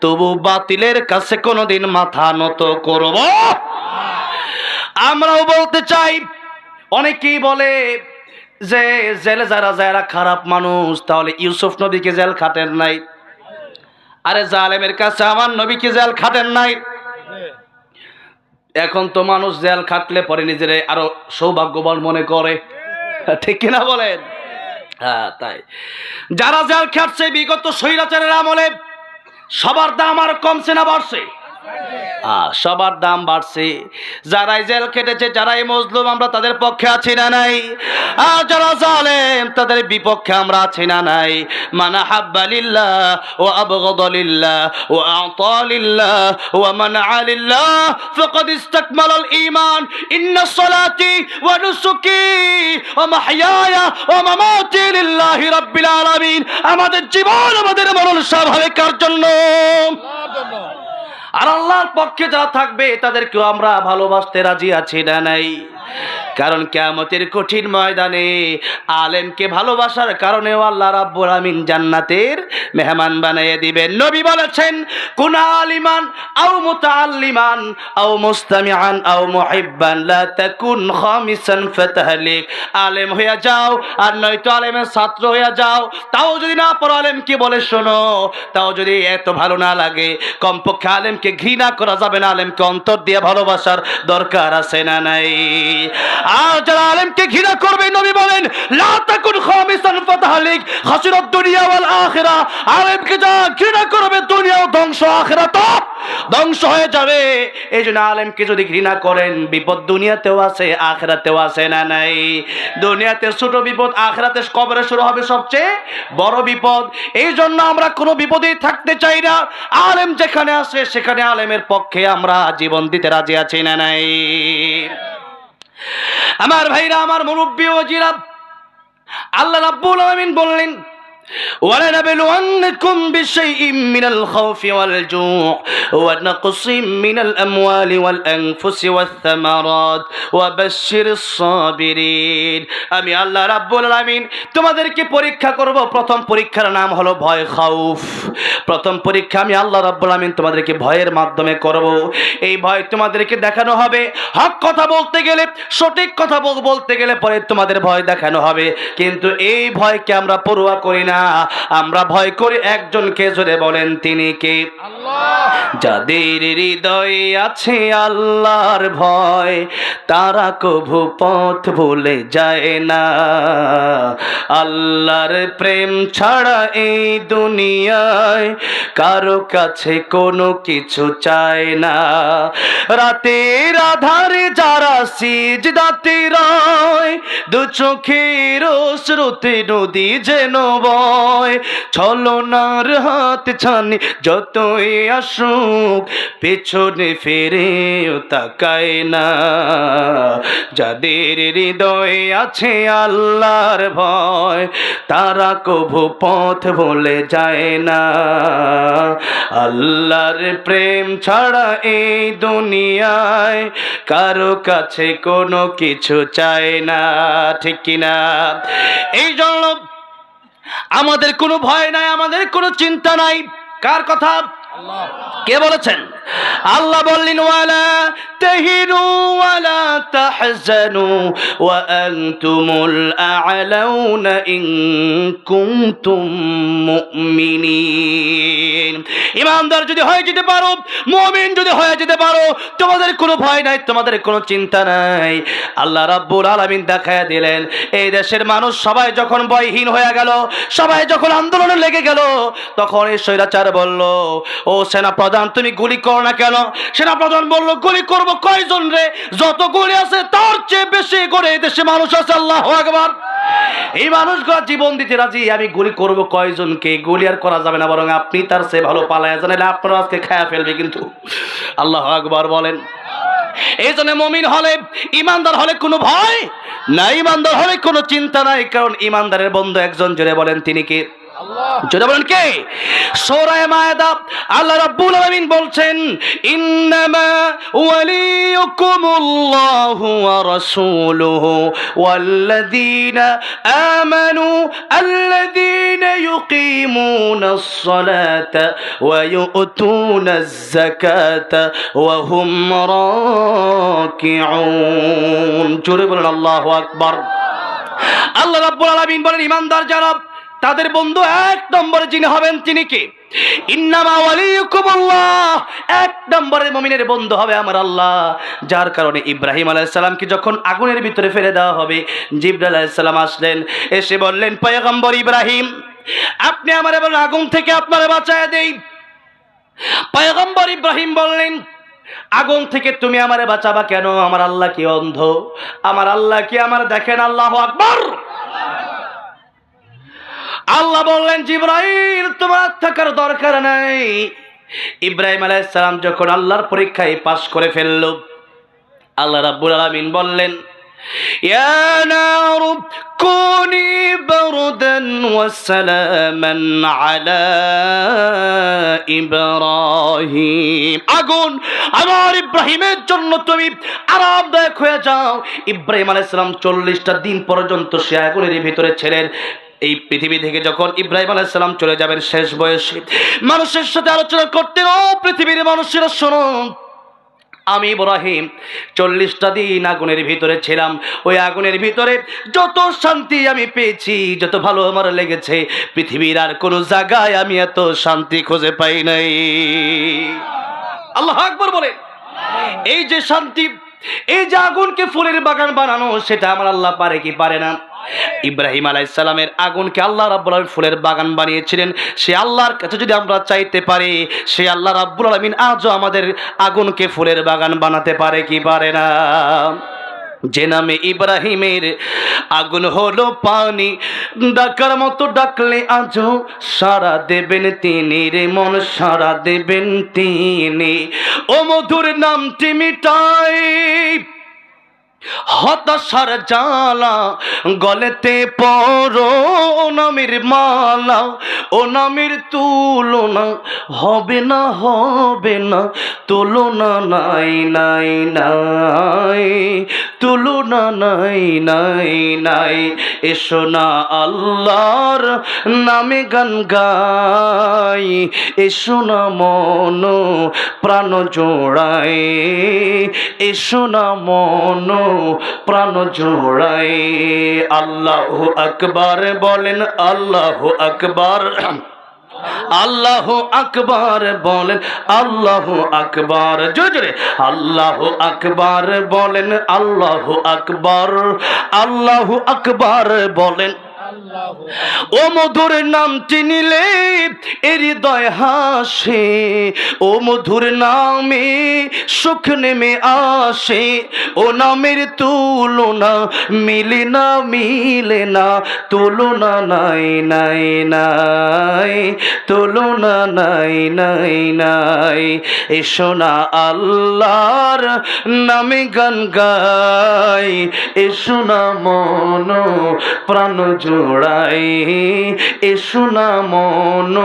তবু বাতিলের কাছে কোনোদিন মাথা নত করব। আমরাও বলতে চাই, অনেকেই বলে যে জেলে যারা খারাপ মানুষ, তাহলে ইউসুফ নবীকে জেল খাটেন নাই? আরে জালেমের কাছে আমার নবীকে জেল খাটেন নাই? এখন তো মানুষ জেল খাটলে পরে নিজেরে আরো সৌভাগ্যবান মনে করে, ঠিক কিনা বলেন? হ্যাঁ, তাই যারা জেল খাটছে বিগত স্বৈরাচারের আমলে, সবার দাম আর কমছে না বাড়ছে? সবার দাম বাড়ছে। যারাই জেল খেটেছে, যারাই মজলুম, আমরা তাদের পক্ষে আছি না নাই? আর যারা জালেম, তাদের বিপক্ষে আমরা আছি না নাই? মানা হাব্বা লিল্লাহ ওয়া আবগাদা লিল্লাহ ওয়া আ'তা লিল্লাহ ওয়া মানআ লিল্লাহ ফাকাদ ইসতাকমালাল ঈমান। ইন্নাস সালাতি ওয়া নুসুকি ওয়া মাহইয়ায়া ওয়া মামাতি লিল্লাহি রাব্বিল আলামিন। আমাদের জীবন, আমাদের মরণ সব হবে কার জন্য? আর আল্লাহর পক্ষে যারা থাকবে তাদেরকেও আমরা ভালোবাসতে রাজি আছি না নাই? কারণ কিয়ামতের কঠিন ময়দানে আলেমকে ভালোবাসার কারণেও আল্লাহ রাব্বুল আমিন জান্নাতের মেহমান বানিয়ে দিবেন। নবী বলেছেন, কুন আলিমান আও মুতাআল্লিমান আও মুস্তামিআন আও মুহিব্বান লা তাকুন খামিসান ফাতাহলিক। আলেম হইয়া যাও আর নয়তো আলেমের ছাত্র হইয়া যাও। তাও যদি না পড়ো, আলেমকে বলে শোনো, তাও যদি এত ভালো না লাগে, কমপক্ষে আলেমকে ঘৃণা করা যাবে না, আলেমকে অন্তর দিয়ে ভালোবাসার দরকার আছে না নাই? আর যারা আলেমকে ঘৃণা করবে, নবী বলেন লা তাকুন খামিসান ফাতাহলিক খাসিরাত দুনিয়া ওয়াল আখিরা। আলেমকে যা ঘৃণা করবে, দুনিয়াও ধ্বংস, আখিরাতও ধ্বংস হয়ে যাবে। এই জন্য আলেমকে যদি ঘৃণা করেন, বিপদ দুনিয়াতেও আছে, আখিরাতেও আছে না নাই? দুনিয়াতে ছোট বিপদ, আখিরাতে কবরে শুরু হবে সবচেয়ে বড় বিপদ। এই জন্য আমরা কোনো বিপদেই থাকতে চাই না। আলেম যেখানে আছে সেখানে আলেমের পক্ষে আমরা জীবন দিতে রাজি আছি না নাই? আমার ভাইরা, আমার মুরব্বী ওয়াজিরা, আল্লাহ রাব্বুল আলামিন বললেন, وَلَنَبْلُوَنَّكُمْ بِشَيْءٍ مِّنَ الْخَوْفِ وَالْجُوعِ وَنَقْصٍ مِّنَ الْأَمْوَالِ وَالْأَنفُسِ وَالثَّمَرَاتِ وَبَشِّرِ الصَّابِرِينَ। আমি আল্লাহ রাব্বুল আলামিন তোমাদেরকে পরীক্ষা করব। প্রথম পরীক্ষার নাম হলো ভয়, খাউফ। প্রথম পরীক্ষা আমি আল্লাহ রাব্বুল আলামিন তোমাদেরকে ভয়ের মাধ্যমে করব। এই ভয় তোমাদেরকে দেখানো হবে। হক কথা বলতে গেলে, সঠিক কথা বলতে গেলে পরে তোমাদের ভয় দেখানো হবে। কিন্তু এই ভয়কে আমরা পরোয়া করি না। আমরা ভয় করি একজনকে, জোরে বলেন তিনি কে? আল্লাহ। যাদের হৃদয়ে আছে আল্লাহর ভয়, তারা কভু পথ ভুলে যায় না। আল্লাহর প্রেম ছাড়া এই দুনিয়ায় কারো কাছে কোনো কিছু চায় না। রাতের আধারে যারা সিজদাতে রয়, দু চোখের অশ্রুতে নদী যেন বয়। ছলনার হাত ছানি যতই আসুক, পেছনে ফিরেও তাকায় না। যাদের হৃদয়ে আছে আল্লাহর ভয়, তারা কভু পথ ভুলে যায় না। আল্লাহর প্রেম ছাড়া এই দুনিয়ায় কারো কাছে কোনো কিছু চায় না, ঠিক কিনা? এই জন্য আমাদের কোনো ভয় নাই, আমাদের কোনো চিন্তা নাই। কার কথা? কে বলেছেন? আল্লাহ বললেন, ওয়ালা তাহিনু ওয়ালা তাহজানু ওয়া আনতুমুল আ'লাউনা ইন কুনতুম মুমিনিন। ঈমানদার যদি হয়ে যেতে পারো, মুমিন যদি হয়ে যেতে পারো, তোমাদের কোনো ভয় নাই, তোমাদের কোনো চিন্তা নাই। আল্লাহ রাব্বুল আলামিন দেখায়া দিলেন, এই দেশের মানুষ সবাই যখন ভয়হীন হয়ে গেল, সবাই যখন আন্দোলনে লেগে গেল, তখন এই স্বৈরাচার বলল, ও সেনা প্রধান তুমি গুলি করো না কেন? সেনা প্রধান বলল, গুলি করব কয়জন রে? যত গুলি আছে তার চেয়ে বেশি করে এই দেশে মানুষ আছে। আল্লাহু আকবার। এই মানুষগুলো জীবন দিতে রাজি, আমি গুলি করব কয়জনকে? গুলি আর করা যাবে না, বরং আপনি তার চেয়ে ভালো পালায়া যান, আপনারা আজকে খায়া ফেলবে কিন্তু। আল্লাহু আকবার বলেন। এই জন্য মুমিন হলে, ইমানদার হলে কোনো ভয় নাই, ইমানদার হলে কোনো চিন্তা নাই। কারণ ইমানদারের বন্ধু একজন, জোরে বলেন তিনি কে? জোরে বলেন কে? সূরা মায়েদা আল্লাহ রাব্বুল আলামিন বলছেন, ইন্নামা ওয়ালিয়ুকুমুল্লাহু ওয়া রাসূলুহু ওয়াল্লাযীনা আমানু আল্লাযীনা ইউকিমুনাস সালাতা ওয়া ইউতুনাজ যাকাতা ওয়া হুম রাকিউন। জোরে বলেন আল্লাহু আকবার। আল্লাহ রাব্বুল আলামিন বলেন, ঈমানদার যারা তাদের বন্ধু এক নম্বরে যিনি হবেন তিনি কে? ইন্নামা ওয়ালিয়ুকুমুল্লাহ, এক নম্বরের মুমিনের বন্ধু হবে আমার আল্লাহ। যার কারণে ইব্রাহিম আলাইহিস সালামকে যখন আগুনের ভিতরে ফেলে দেওয়া হবে, জিবরাইল আলাইহিস সালাম আসলেন, এসে বললেন, পয়গম্বর ইব্রাহিম, আপনি আমারে বলেন আগুন থেকে আপনারে বাঁচায় দেই। পয়গম্বর ইব্রাহিম বললেন, আগুন থেকে তুমি আমারে বাঁচাবা কেন? আমার আল্লাহ কি অন্ধ? আমার আল্লাহ কি আমার দেখেন? আল্লাহু আকবার। আল্লাহ বললেন, জিবরাইল তোমার থাকার দরকার নাই। ইব্রাহিম আলাইহিস সালাম যখন আল্লাহর পরীক্ষায় পাশ করে ফেলল, আল্লাহ রাব্বুল আলামিন বললেন, ইয়া নারু কুনি বারদান ওয়া সালামান আলা ইব্রাহিম, আগুন আমার ইব্রাহিমের জন্য তুমি আরামদায়ক হয়ে যাও। ইব্রাহিম আলাইহিস সালাম 40টা দিন পর্যন্ত সে আগুনের ভিতরে ছিলেন। এই পৃথিবী থেকে যখন ইব্রাহিম আলাইহিস সালাম চলে যাবেন শেষ বয়সে, মানুষের সাথে আলোচনা করতেন, ও পৃথিবীর মানুষেরা শোনো, আমি ইব্রাহিম 40টা দিন আগুনের ভিতরে ছিলাম। ওই আগুনের ভিতরে যত শান্তি আমি পেয়েছি, যত ভালো আমার লেগেছে, পৃথিবীর আর কোনো জায়গায় আমি এত শান্তি খুঁজে পাই নাই। আল্লাহু আকবার বলে। এই যে শান্তি, এই যে আগুনকে ফুলের বাগান বানানো, সেটা আমার আল্লাহ পারে কি পারে না? ইব্রাহিম আলাইহিস সালামের আগুনকে আল্লাহ রাব্বুল আলামিন ফুলের বাগান বানিয়েছিলেন। সে আল্লাহর কাছে যদি আমরা চাইতে পারি, সে আল্লাহ রাব্বুল আলামিন আজও আমাদের আগুনকে ফুলের বাগান বানাতে পারে কি পারে না? যে নামে ইব্রাহিমের আগুন হলো পানি, ডাকার মতো ডাকলে আজও সাড়া দেবেন তিনি রে মন, সাড়া দেবেন তিনি। ও মধুর নামটি মিটাই হতাশার জ্বালা, গলেতে পরো নামের মালা, ও নামের তুলনা হবে না, হবে না, তুলনা নাই নাই নাই, তুলনা নাই নাই নাই। এসো না আল্লাহর নামে গান গাই, এসো না মন প্রাণ জোড়াই, এসো না মন প্রাণ জোড়াই। আল্লাহু আকবার বলেন, আল্লাহু আকবার, আল্লাহু আকবার বলেন, আল্লাহু আকবার, জোরে জোরে আল্লাহু আকবার বলেন, আল্লাহু আকবার, আল্লাহু আকবার বলেন। ও মধুর নামটি নিলে হৃদয় হাসে, ও মধুর নামে সুখ নেমে আসে, ও নামের তুলনা মিলে না, মিলে না, তুলনা নাই নাই নাই, তুলনা নাই নাই নাই। এসো না আল্লাহর নামে গান গাই, এসো না মন প্রাণ জোড়াই, এসো না মন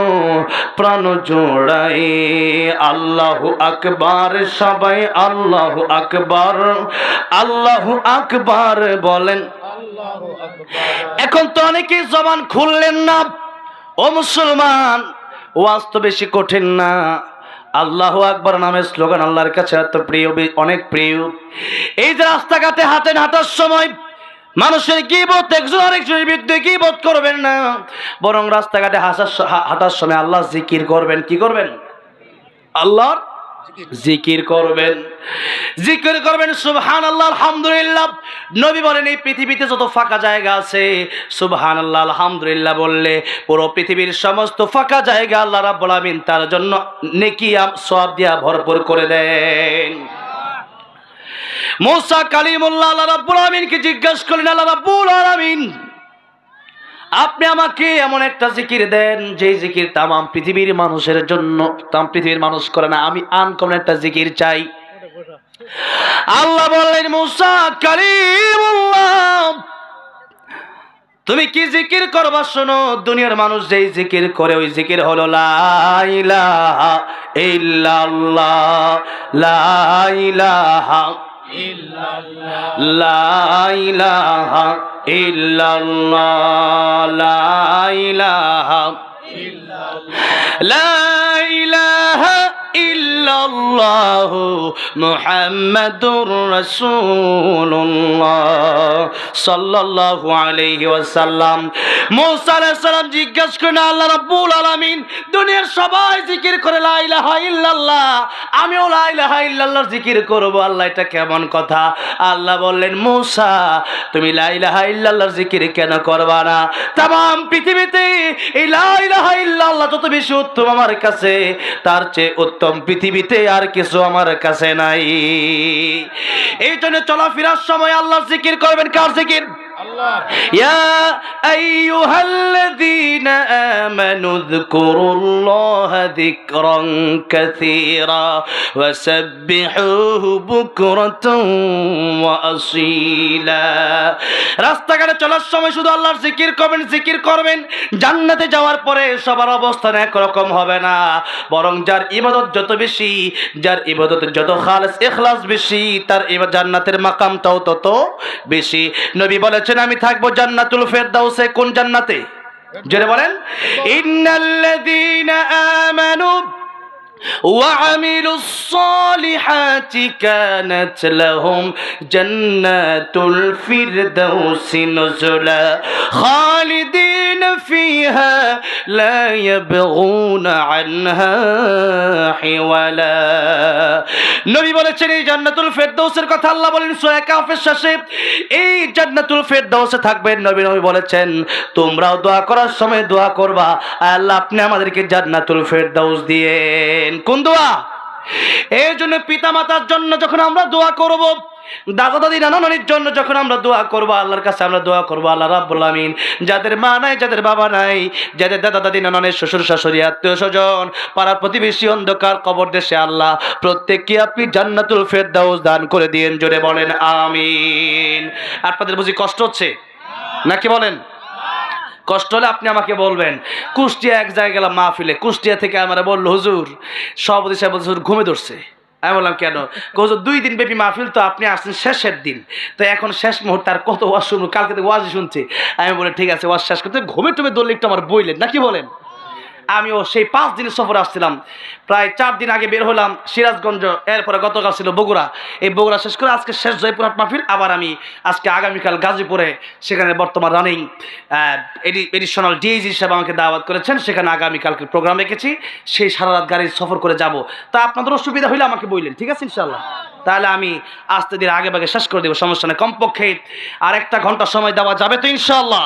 প্রাণ জোড়াই। আল্লাহু আকবার, সবাই আল্লাহু আকবার, আল্লাহু আকবার বলেন। এখন তো অনেকে জবান খুললেন না। ও মুসলমান, ওয়াজ তো বেশি কঠিন না। আল্লাহু আকবার নামের স্লোগান আল্লাহর কাছে এত প্রিয়, অনেক প্রিয়। এই যে রাস্তাঘাটে হাঁটেন, হাঁটার সময় মানুষের গীবত, একজন আরেকজনের বিরুদ্ধে গীবত করবেন না, বরং রাস্তাঘাটে হাঁটার সময় আল্লাহ জিকির করবেন। কি করবেন? আল্লাহর জিকির করবেন, জিকির করবেন সুবহানাল্লাহ, আলহামদুলিল্লাহ। নবী বলেন, এই পৃথিবীতে যত ফাঁকা জায়গা আছে, সুবহানাল্লাহ আলহামদুলিল্লাহ বললে পুরো পৃথিবীর সমস্ত ফাঁকা জায়গা আল্লাহ রাব্বুল আমিন তার জন্য নেকি সওয়াব দিয়া ভরপুর করে দেন। মুসা কালিমুল্লাহ আল্লাহ রাব্বুল আমিনকে জিজ্ঞাসা করলেন, আল্লাহ রাব্বুল আলামিন আপনি আমাকে এমন একটা জিকির দেন যে জিকির তাম পৃথিবীর মানুষের জন্য, তাম পৃথিবীর মানুষ করে না, আমি আনকমন একটা জিকির চাই। আল্লাহ বললেন, মুসা কালিমুল্লাহ তুমি কি জিকির করবা শোনো। দুনিয়ার মানুষ যেই জিকির করে ওই জিকির হলো লা ইলাহা ইল্লাল্লাহ, লা ইলাহা ইল্লাল্লাহ, লা ইলাহা ইল্লাল্লাহ, লা ইলাহা ইল্লাল্লাহ, লা ইলাহা ইল্লাল্লাহু মুহাম্মাদুর রাসূলুল্লাহ সাল্লাল্লাহু আলাইহি ওয়াসাল্লাম। মুসা আলাইহিস সালাম জিজ্ঞাসা করেন, আল্লাহ রাব্বুল আলামিন দুনিয়ার সবাই জিকির করে লা ইলাহা ইল্লাল্লাহ, আমিও লা ইলাহা ইল্লাল্লাহর জিকির করব, আল্লাহ এটা কেমন কথা? আল্লাহ বললেন, মুসা তুমি লা ইলাহা ইল্লাল্লাহর জিকির কেন করবা না? तमाम পৃথিবীতে এই লা ইলাহা ইল্লাল্লাহ যত বেশি উত্তম আমার কাছে, তার চেয়ে উত্তম পৃথিবীতে আর কিছু আমার কাছে নাই। এই জন্য চলাফেরার সময় আল্লাহর জিকির করবেন। কার জিকির? আল্লাহ। ইয়া আইয়ুহাল্লাযীনা আমানু যকুরুল্লাহা যিকরান কাসীরা ওয়াসাব্বিহুহু বুকরাতান ওয়া আসীলা। রাস্তাঘাটে চলার সময় শুধু আল্লাহর জিকির করবেন, জিকির করবেন। জান্নাতে যাওয়ার পরে সবার অবস্থান একরকম হবে না, বরং যার ইবাদত যত বেশি, যার ইবাদত যত খালেস ইখলাস বেশি, তার জান্নাতের মাকামটাও তত বেশি। নবী বলেছেন, আমি থাকবো জান্নাতুল ফেরদাউসে। কোন জান্নাতে? জোরে বলেন। ইন্নাল্লাযীনা আমানু وعملوا الصالحات كانت لهم جنات الفردوس نزلا خالدين فيها لا يبغون عنها حولا। নবী বলেছেন এই জান্নাতুল ফেরদাউসের কথা আল্লাহ বলেন সূরা কাফের শেষে, এই জান্নাতুল ফেরদাউসে থাকবেন। নবী বলেছেন তোমরাও দোয়া করার সময় দোয়া করবা, আল্লাহ আপনি আমাদেরকে জান্নাতুল ফেরদাউস দিয়েন। কোন দোয়া? এই জন্য পিতা মাতার জন্য যখন আমরা দোয়া করব, দাদা দাদি নানা নানির জন্য যখন আমরা দোয়া করবো, আল্লাহর কাছে আমরা দোয়া করবো, আল্লাহ রাব্বুল আমিন যাদের মা নাই, যাদের বাবা নাই, যাদের দাদা দাদি নানা নানি, শ্বশুর শাশুড়ি, আত্মীয় স্বজন, পাড়ার প্রতিবেশী, অন্ধকার কবর দেশে, আল্লাহ প্রত্যেককে আপনি জান্নাতুল ফেরদাউস দান করে দিয়েন। জোরে বলেন আমিন। আপনাদের বুঝি কষ্ট হচ্ছে নাকি? বলেন। কষ্ট হলে আপনি আমাকে বলবেন। কুষ্টিয়া এক জায়গায় গেলাম মাহফিলে, কুষ্টিয়া থেকে আমরা বললো হুজুর, সভাপতি সাহেব বলছে হুজুর ঘুমে ধরছে। আমি বললাম কেন? হুজুর 2 দিন ব্যাপী মাহফিল, তো আপনি আসছেন শেষের দিন, তো এখন শেষ মুহূর্তে আর কত ওয়াজ শুনবো, কালকে থেকে ওয়াজই শুনছি। আমি বলি ঠিক আছে, ওয়াজ শেষ করতে ঘুমে টুমে ধরলে একটু আমার বইলেন নাকি বলেন। আমিও সেই 5 দিনের সফরে আসছিলাম, প্রায় 4 দিন আগে বের হলাম সিরাজগঞ্জ, এরপরে গতকাল ছিল বগুড়া। এই বগুড়া শেষ করে আজকে শেষ জয়পুরহাট মাহফিল, আবার আমি আজকে আগামীকাল গাজীপুরে, সেখানে বর্তমান রানিং এডিশনাল ডিএজি হিসেবে আমাকে দাওয়াত করেছেন, সেখানে আগামীকালকে প্রোগ্রাম রেখেছি। সেই সারা রাত গাড়ি সফর করে যাব। তা আপনাদের অসুবিধা হইলে আমাকে বললেন, ঠিক আছে ইনশাল্লাহ, তাহলে আমি আস্তে ধীরে আগে ভাগে শেষ করে দেবো, সমস্যা নেই। কমপক্ষে আর 1 ঘন্টা সময় দেওয়া যাবে তো ইনশাআল্লাহ?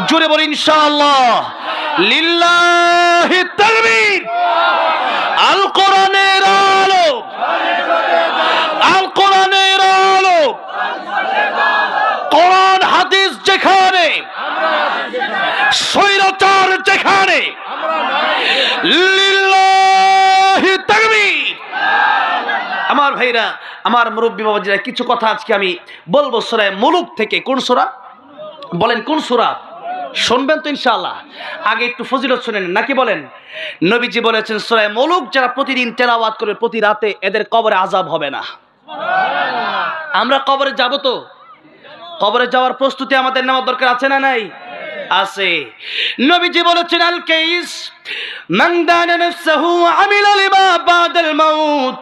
জোরে বলি ইনশাআল্লাহ। লিল্লাহি তাকবীর। আল কোরআনের আলো, আল কোরআনের আলো, কোরআন হাদিস যেখানে, স্বৈরাচার যেখানে, লিল্লাহি তাকবীর। আমার ভাইরা, আমার মুরব্বী বাবাজিরা, কিছু কথা আজকে আমি বলবো সূরা মুলুক থেকে। কোন সূরা? বলেন কোন সূরা? শুনবেন তো ইনশাআল্লাহ। আগে একটু ফজিলত শুনেন নাকি বলেন। নবীজি বলেছেন সূরা মুলুক যারা প্রতিদিন তেলাওয়াত করে প্রতি রাতে, এদের কবরে আযাব হবে না। আমরা কবরে যাব তো? কবরে যাওয়ার প্রস্তুতি আমাদের নেওয়ার দরকার আছে না নাই? আছে। নবীজি বলেছেন আল কাইস মান দানা নাফসাহু ওয়া আমিলা লিমা বাদাল মাউত।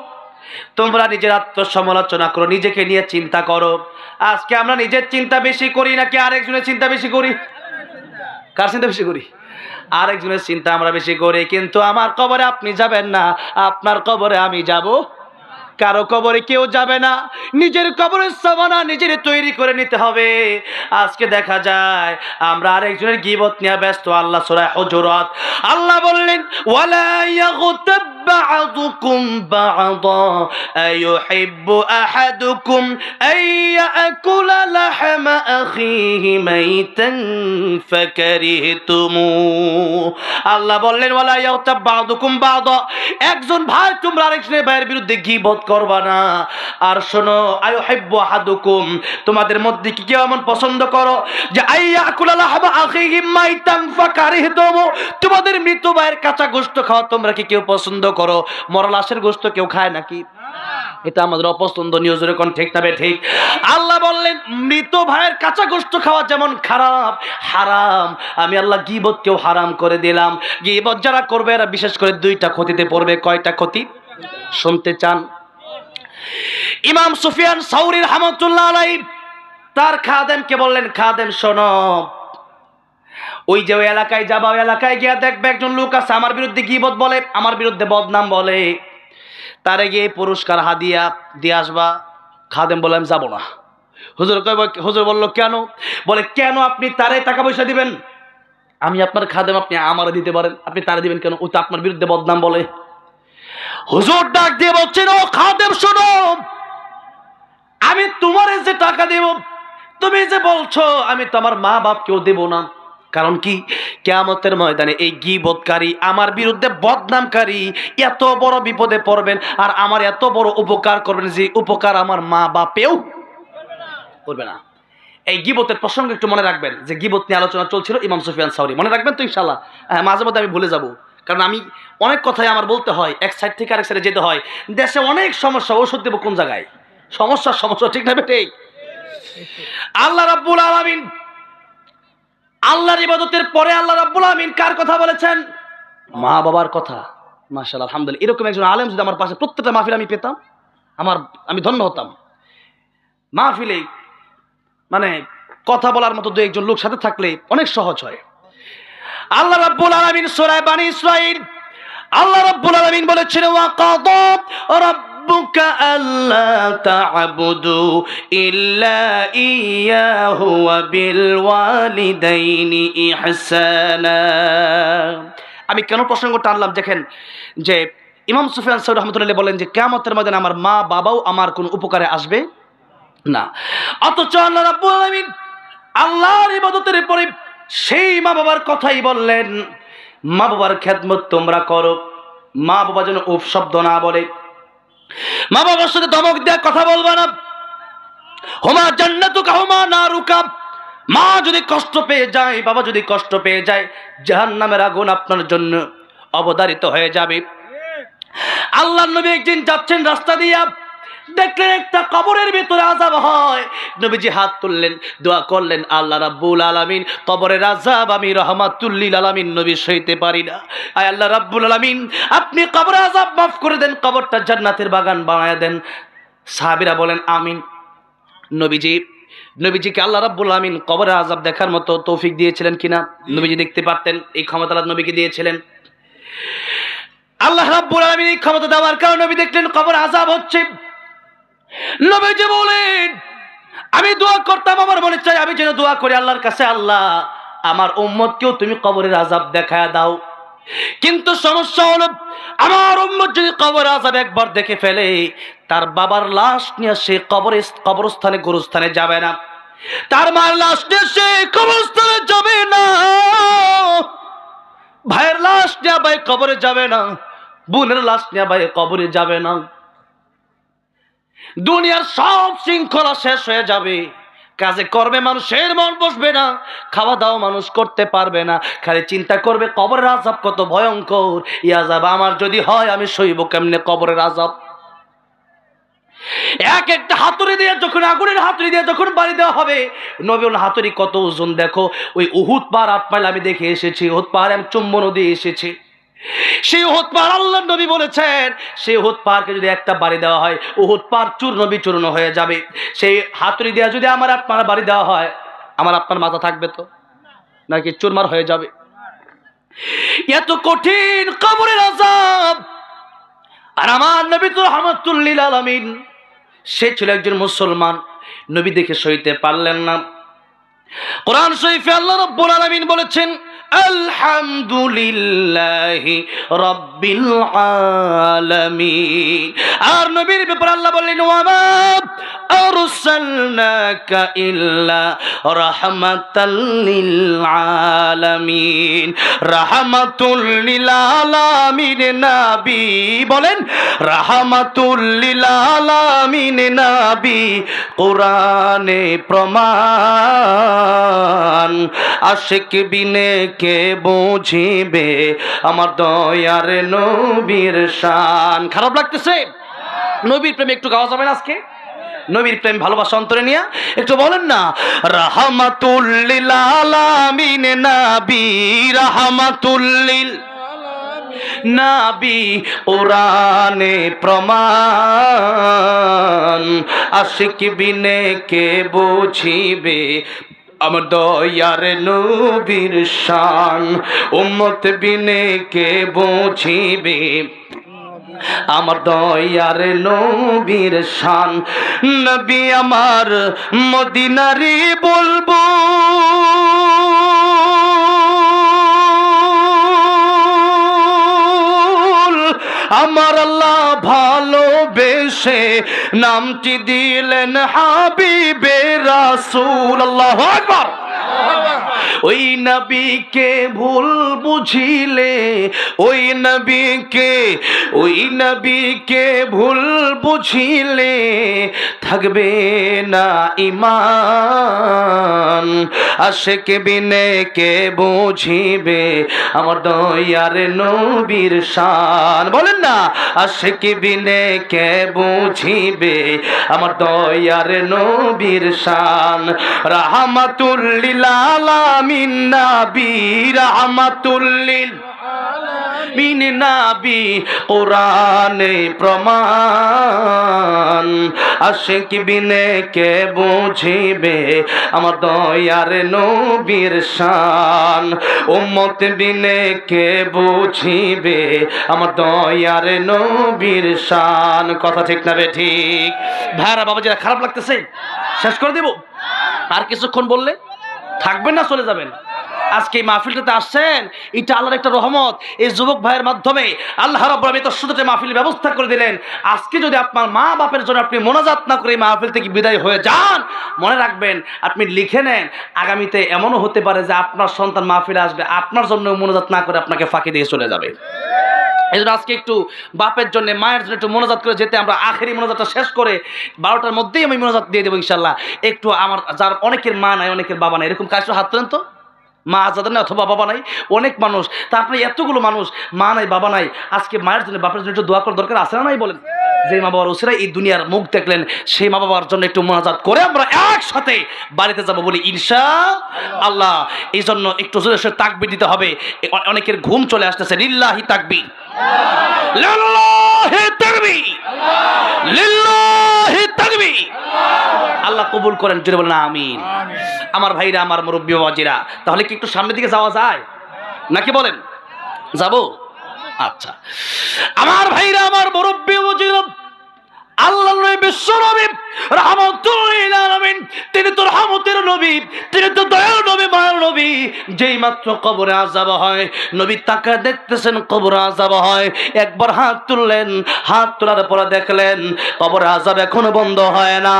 তোমরা নিজের আত্মসমালোচনা করো, নিজেকে নিয়ে চিন্তা করো। আজকে আমরা নিজের চিন্তা বেশি করি নাকি আরেকজনের চিন্তা বেশি করি? কার চিন্তা বেশি করি? আরেকজনের চিন্তা আমরা বেশি করি। কিন্তু আমার কবরে আপনি যাবেন না, আপনার কবরে আমি যাব। কারো কবরে কেউ যাবে না। নিজের কবরের সামানা নিজের তৈরি করে নিতে হবে। আজকে দেখা যায় আমরা আরেকজনের গীবত নিয়ে ব্যস্ত। আল্লাহ সূরা হুজুরাত আল্লাহ বললেন ওয়ালা ইয়াগতাব بعضكم بعضا أيحب أحدكم أن يأكل لحم أخيه ميتا فكرهتموه আল্লাহ বললেন ওয়ালা ইয়াগতাব বা'দুকুম বা'দা একজন ভাই তোমরা আরেকজনের ভাইয়ের বিরুদ্ধে গীবত করবা না আর শোনো আইয়ুহিব্বু আহাদুকুম তোমাদের মধ্যে কি কেউ এমন পছন্দ করো যে আইয়াকুলা লাহমা আখিহি মাইতান ফাকারিহতুমু তোমাদের মৃত ভাইয়ের কাঁচা গোশত খাওয়া তোমরা কি কেউ পছন্দ করো মরা লাশের গোশত কেউ খায় নাকি এটা আমাদের অপছন্দনীয় জোরে কোন ঠিক না ঠিক আল্লাহ বললেন মৃত ভাইয়ের কাঁচা গোশত খাওয়া যেমন খারাপ হারাম আমি আল্লাহ গীবত কেউ হারাম করে দিলাম গীবত যারা করবে এরা বিশেষ করে দুইটা ক্ষতিতে পড়বে কয়টা ক্ষতি শুনতে চান ইমাম সুফিয়ান সাউরী রাহমাতুল্লাহ আলাইহি তার খাদেমকে বললেন খাদেম শোনো ওই যে ওই এলাকায় যাবা ওই এলাকায় গিয়া দেখবে একজন লোক আছে আমার বিরুদ্ধে গীবত বলে আমার বিরুদ্ধে বদনাম বলে তারে গিয়ে পুরস্কার হাদিয়া দিয়ে আসবা খাদেম বললাম যাব না হুজুর বলল কেন বলে কেন আপনি তারে টাকা পয়সা দিবেন আমি আপনার খাদেম আপনি আমারে দিতে পারেন আপনি তারে দিবেন কেন ও তো আপনার বিরুদ্ধে বদনাম বলে হুজুর ডাক দিয়ে বলছেন ও খাদেম শোনো আমি তোমারে যে টাকা দেব তুমি যে বলছো আমি তো আমার মা বাপকেও দেব না কারণ কি কিয়ামতের ময়দানে এই গীবতকারী আমার বিরুদ্ধে বদনামকারী এত বড় বিপদে পড়বেন আর আমার এত বড় উপকার করবেন যে উপকার আমার মা বাপেও করবে না এই গীবতের প্রসঙ্গ একটু মনে রাখবেন যে গীবত নিয়ে আলোচনা চলছিল ইমাম সুফিয়ান সাউরী মনে রাখবেন তো ইনশাআল্লাহ মাঝে মধ্যে আমি ভুলে যাব কারণ আমি অনেক কথাই আমার বলতে হয় এক সাইড থেকে আরেক সাইডে যেতে হয় দেশে অনেক সমস্যা ওষুধ দেব কোন জায়গায় সমস্যা ঠিক না ঠিক আল্লাহ রাব্বুল আলামিন আল্লাহর ইবাদতের পরে আল্লাহ রাব্বুল আলামিন কার কথা বলেছেন মা বাবার কথা মাশাআল্লাহ আলহামদুলিল্লাহ এরকম একজন আলেম যদি আমার পাশে প্রত্যেকটা মাহফিলে আমি পেতাম আমি ধন্য হতাম মাহফিলে মানে কথা বলার মতো দুই একজন লোক সাথে থাকলে অনেক সহজ হয় আল্লাহ রাব্বুল আলামিন সূরা বনী ইসরাঈল আল্লাহ রাব্বুল আলামিন বলেছেন ওয়া কাদা রাব্বুকা আল্লা তা'বুদু ইল্লা ইয়্যাহু ওয়া বিল ওয়ালিদাইনি ইহসানা আমি কেন প্রসঙ্গটা আনলাম দেখেন যে ইমাম সুফিয়ান সাউরী রাহমাতুল্লাহ বলেন যে কিয়ামতের ময়দানে আমার মা বাবাও আমার কোনো উপকারে আসবে না অথচ আল্লাহ রাব্বুল আলামিন আল্লাহর ইবাদতের পরে সেই মা বাবার কথাই বললেন মা বাবার খেদমত তোমরা করো মা বাবা যেন উফ শব্দ না বলে মা বাবার সাথে ধমক দেয়া কথা বলবা না হুমা জান্নাতুকা হুমা নারুকা মা যদি কষ্ট পেয়ে যায় বাবা যদি কষ্ট পেয়ে যায় জাহান্নামের আগুন আপনার জন্য অবধারিত হয়ে যাবে আল্লাহর নবী একদিন যাচ্ছেন রাস্তা দিয়া দেখলেন একটা কবরের ভিতরে আযাব হয় নবীজি হাত তুললেন দোয়া করলেন আল্লাহ রাব্বুল আলামিন কবরের আযাব আমি রাহমাতুল লিল আলামিন নবী সইতে পারি না আয় আল্লাহ রাব্বুল আলামিন আপনি কবরের আযাব মাফ করে দেন কবরটা জান্নাতের বাগান বানায় দেন সাহাবীরা বলেন আমিন নবীজিকে আল্লাহ রাব্বুল আলামিন কবরের আযাব দেখার মতো তৌফিক দিয়েছিলেন কিনা নবীজি দেখতে পারতেন এই ক্ষমতা আল্লাহ নবীকে দিয়েছিলেন আল্লাহ রাব্বুল আলামিন এই ক্ষমতা দেওয়ার কারণে নবী দেখলেন কবর আযাব হচ্ছে নবীজি বলেন আমি দোয়া করতাম আমার মনে চাই আমি যেন দোয়া করি আল্লাহর কাছে আল্লাহ আমার উম্মতকেও তুমি কবরের আযাব দেখায় দাও কিন্তু সমস্যা হলো আমার উম্মত যদি কবরের আযাব একবার দেখে ফেলে তার বাবার লাশ নিয়ে সে কবরস্থানে গোরস্থানে যাবে না তার মার লাশ নিয়ে সে কবরস্থানে যাবে না ভাইয়ের লাশ নিয়ে ভাই কবরে যাবে না বোনের লাশ নিয়ে ভাই কবরে যাবে না দুনিয়ার সব শৃঙ্খলা শেষ হয়ে যাবে কাজে করবে মানুষের মন বসবে না খাওয়া দাওয়া মানুষ করতে পারবে না খালি চিন্তা করবে কবরের আযাব কত ভয়ঙ্কর এই আযাব আমার যদি হয় আমি সইব কেমনে কবরের আযাব এক একটা হাতুড়ি দিয়ে যখন আগুনের হাতুড়ি দিয়ে যখন বাড়ি দেওয়া হবে নবী বলেন হাতুড়ি কত ওজন দেখো ওই উহুদ পাহাড় 8 মাইল আমি দেখে এসেছি উহুদ পাহাড়ে আমি চুম্বন দিয়ে এসেছি সেই উহুদ পাহাড় আল্লাহর নবী বলেছেন সেই উহুদ পাহাড়কে যদি একটা বাড়ি দেওয়া হয় উহুদ পাহাড় চূর্ণ বিচূর্ণ হয়ে যাবে সেই হাতুড়ি দিয়ে যদি আমার আপনার বাড়ি দেওয়া হয় আমার আপনার মাথা থাকবে তো নাকি চুরমার হয়ে যাবে এত কঠিন কবরের আযাব আর আমার নবী তো রাহমাতুল লিল আলামিন সে ছিল একজন মুসলমান নবী দেখে সইতে পারলেন না কোরআন শরীফে আল্লাহ রাব্বুল আলামিন বলেছেন আলহামদুলিল্লাহি রাব্বিল আলামিন। আর নবীর ব্যাপারে আল্লাহ বললেন ওয়া মা আরসালনাকা ইল্লা রাহমাতাল লিল আলামিন। রাহমাতুল লিল আলামিন নবী বলেন, রাহমাতুল লিল আলামিন নবী কোরআনে প্রমাণ। আশিক বিনে কে বুঝিবে আমার দয়ার নবীর শান। খারাপ লাগতেছে? নবীর প্রেমে একটু গাওয়া যাবে না আজকে? নবীর প্রেম ভালোবাসা অন্তরে নিয়ে একটু বলেন না, রাহমাতুল লিল আলামিন নবী, রাহমাতুল লিল নবী কোরআনে প্রমাণ। আশিক বিনে কে বুঝিবে আমার দয়ার নবীর শান। উম্মত বিনে কে বুঝিবে আমার দয়ার নবীর শান। নবী আমার মদিনারি বলবো, আমার আল্লাহ ভালোবেসে নামটি দিলেন হাবিবে রাসূল। আল্লাহু আকবার। ওই নবীকে ভুল বুঝিলে, ওই নবীকে ভুল বুঝিলে থাকবে না ঈমান। আশিক বিনে কে বুঝিবে আমার দয়ার নবীর শান। বলেন না, আশিক বিনে কে বুঝিবে আমার দয়ার নবীর শান। রাহমাতুল লিল আলামিন নবী, রাহমাতুল লিল আলামিন নবী কোরআনে প্রমাণ। আশিক বিনে কে বুঝিবে আমার দয়ার নবীর শান। উম্মত বিনে কে বুঝিবে আমার দয়ার নবীর শান। কথা ঠিক না বে ঠিক? ভাইরা বাবাজিরা, খারাপ লাগতেছে? শেষ করে দেব? আর কিছুক্ষণ বললে থাকবেন না চলে যাবেন? আজকে এই মাহফিলটাতে আসছেন, এটা আল্লাহর একটা রহমত। এই যুবক ভাইয়ের মাধ্যমে আল্লাহ রাব্বুল আলামিন তার সুন্দর মাহফিলের ব্যবস্থা করে দিলেন। আজকে যদি আপনার মা বাপের জন্য আপনি মোনাজাত না করে এই মাহফিল থেকে বিদায় হয়ে যান, মনে রাখবেন, আপনি লিখে নেন, আগামীতে এমনও হতে পারে যে আপনার সন্তান মাহফিলে আসবে, আপনার জন্য মোনাজাত না করে আপনাকে ফাঁকি দিয়ে চলে যাবে। এই জন্য আজকে একটু বাপের জন্য, মায়ের জন্য একটু মোনাজাত করে যেতে, আমরা আখেরি মোনাজাতটা শেষ করে 12টার মধ্যেই আমি মোনাজাত দিয়ে দেবো ইনশাল্লাহ। একটু আমার যার অনেকের মা নাই, অনেকের বাবা নাই, এরকম কাজ হাত তোলেন তো। মা যাদের নাই অথবা বাবা নাই, অনেক মানুষ, তারপরে এতগুলো মানুষ মা নাই বাবা নাই, আজকে মায়ের জন্য বাপের জন্য একটু দোয়া করার দরকার আছে না নাই বলেন? যে মা বাবার ওসিরা এই দুনিয়ার মুখ দেখলেন, সেই মা বাবার জন্য একটু মোনাজাত করে আমরা একসাথে বাড়িতে যাবো বলি ইনশাআল্লাহ। এই জন্য একটু জোরে সোরে তাকবীর দিতে হবে। অনেকের ঘুম চলে আসতেছে। লিল্লাহি তাকবীর, লিল্লাহি তাকবীর, লিল্লাহি তাকবীর। আল্লাহ কবুল করেন, জোরে বলেন আমিন। আমার ভাইরা, আমার মুরব্বী বাবাজিরা, তাহলে কি একটু সামনের দিকে যাওয়া যায় নাকি বলেন? যাবো? আচ্ছা আমার ভাইরা, আমার মুরব্বী বাবাজিরা, আল্লাহ নবী, বিশ্ব নবী, রাহমাতুল লিল আলামিন, তিনি তো রহমতের নবী, তিনি তো দয়ার নবী, মায়ের নবী। যেই মাত্র কবরে আযাব হয়, নবী তাকায় দেখতেছেন কবরে আযাব হয়, একবার হাত তুললেন, হাত তোলার পরে দেখলেন কবরে আযাব এখনো বন্ধ হয় না।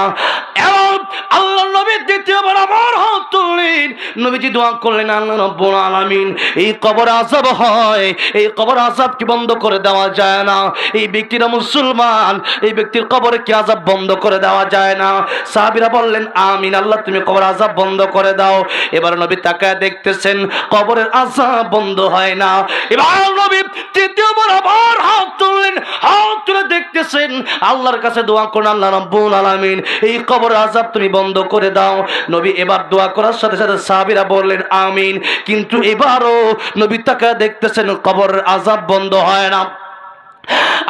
এবং আল্লাহ নবী দ্বিতীয়বার আবার হাত তুললেন, নবীজি দোয়া করলেন, আল্লাহ রাব্বুল আলামিন, এই কবরে আযাব হয়, এই কবর আযাব কি বন্ধ করে দেওয়া যায় না? এই ব্যক্তিরা মুসলমান, এই ব্যক্তির কবরে কি আযাব বন্ধ করে দেওয়া যায় না? সাহাবীরা বললেন আমিন, আল্লাহ তুমি কবর আযাব বন্ধ করে দাও। এবার নবী তাকায় দেখতেছেন কবরের আযাব বন্ধ হয় না। এবার নবী তৃতীয়বার আবার হাত তুললেন, হাত তুলে দেখতেছেন, আল্লাহর কাছে দোয়া করলেন, আল্লাহ রাব্বুল আলামিন, এই কবরের আযাব তুমি বন্ধ করে দাও। নবী এবার দোয়া করার সাথে সাথে সাহাবীরা বললেন আমিন, কিন্তু এবারও নবী তাকায় দেখতেছেন কবরের আযাব বন্ধ হয় না।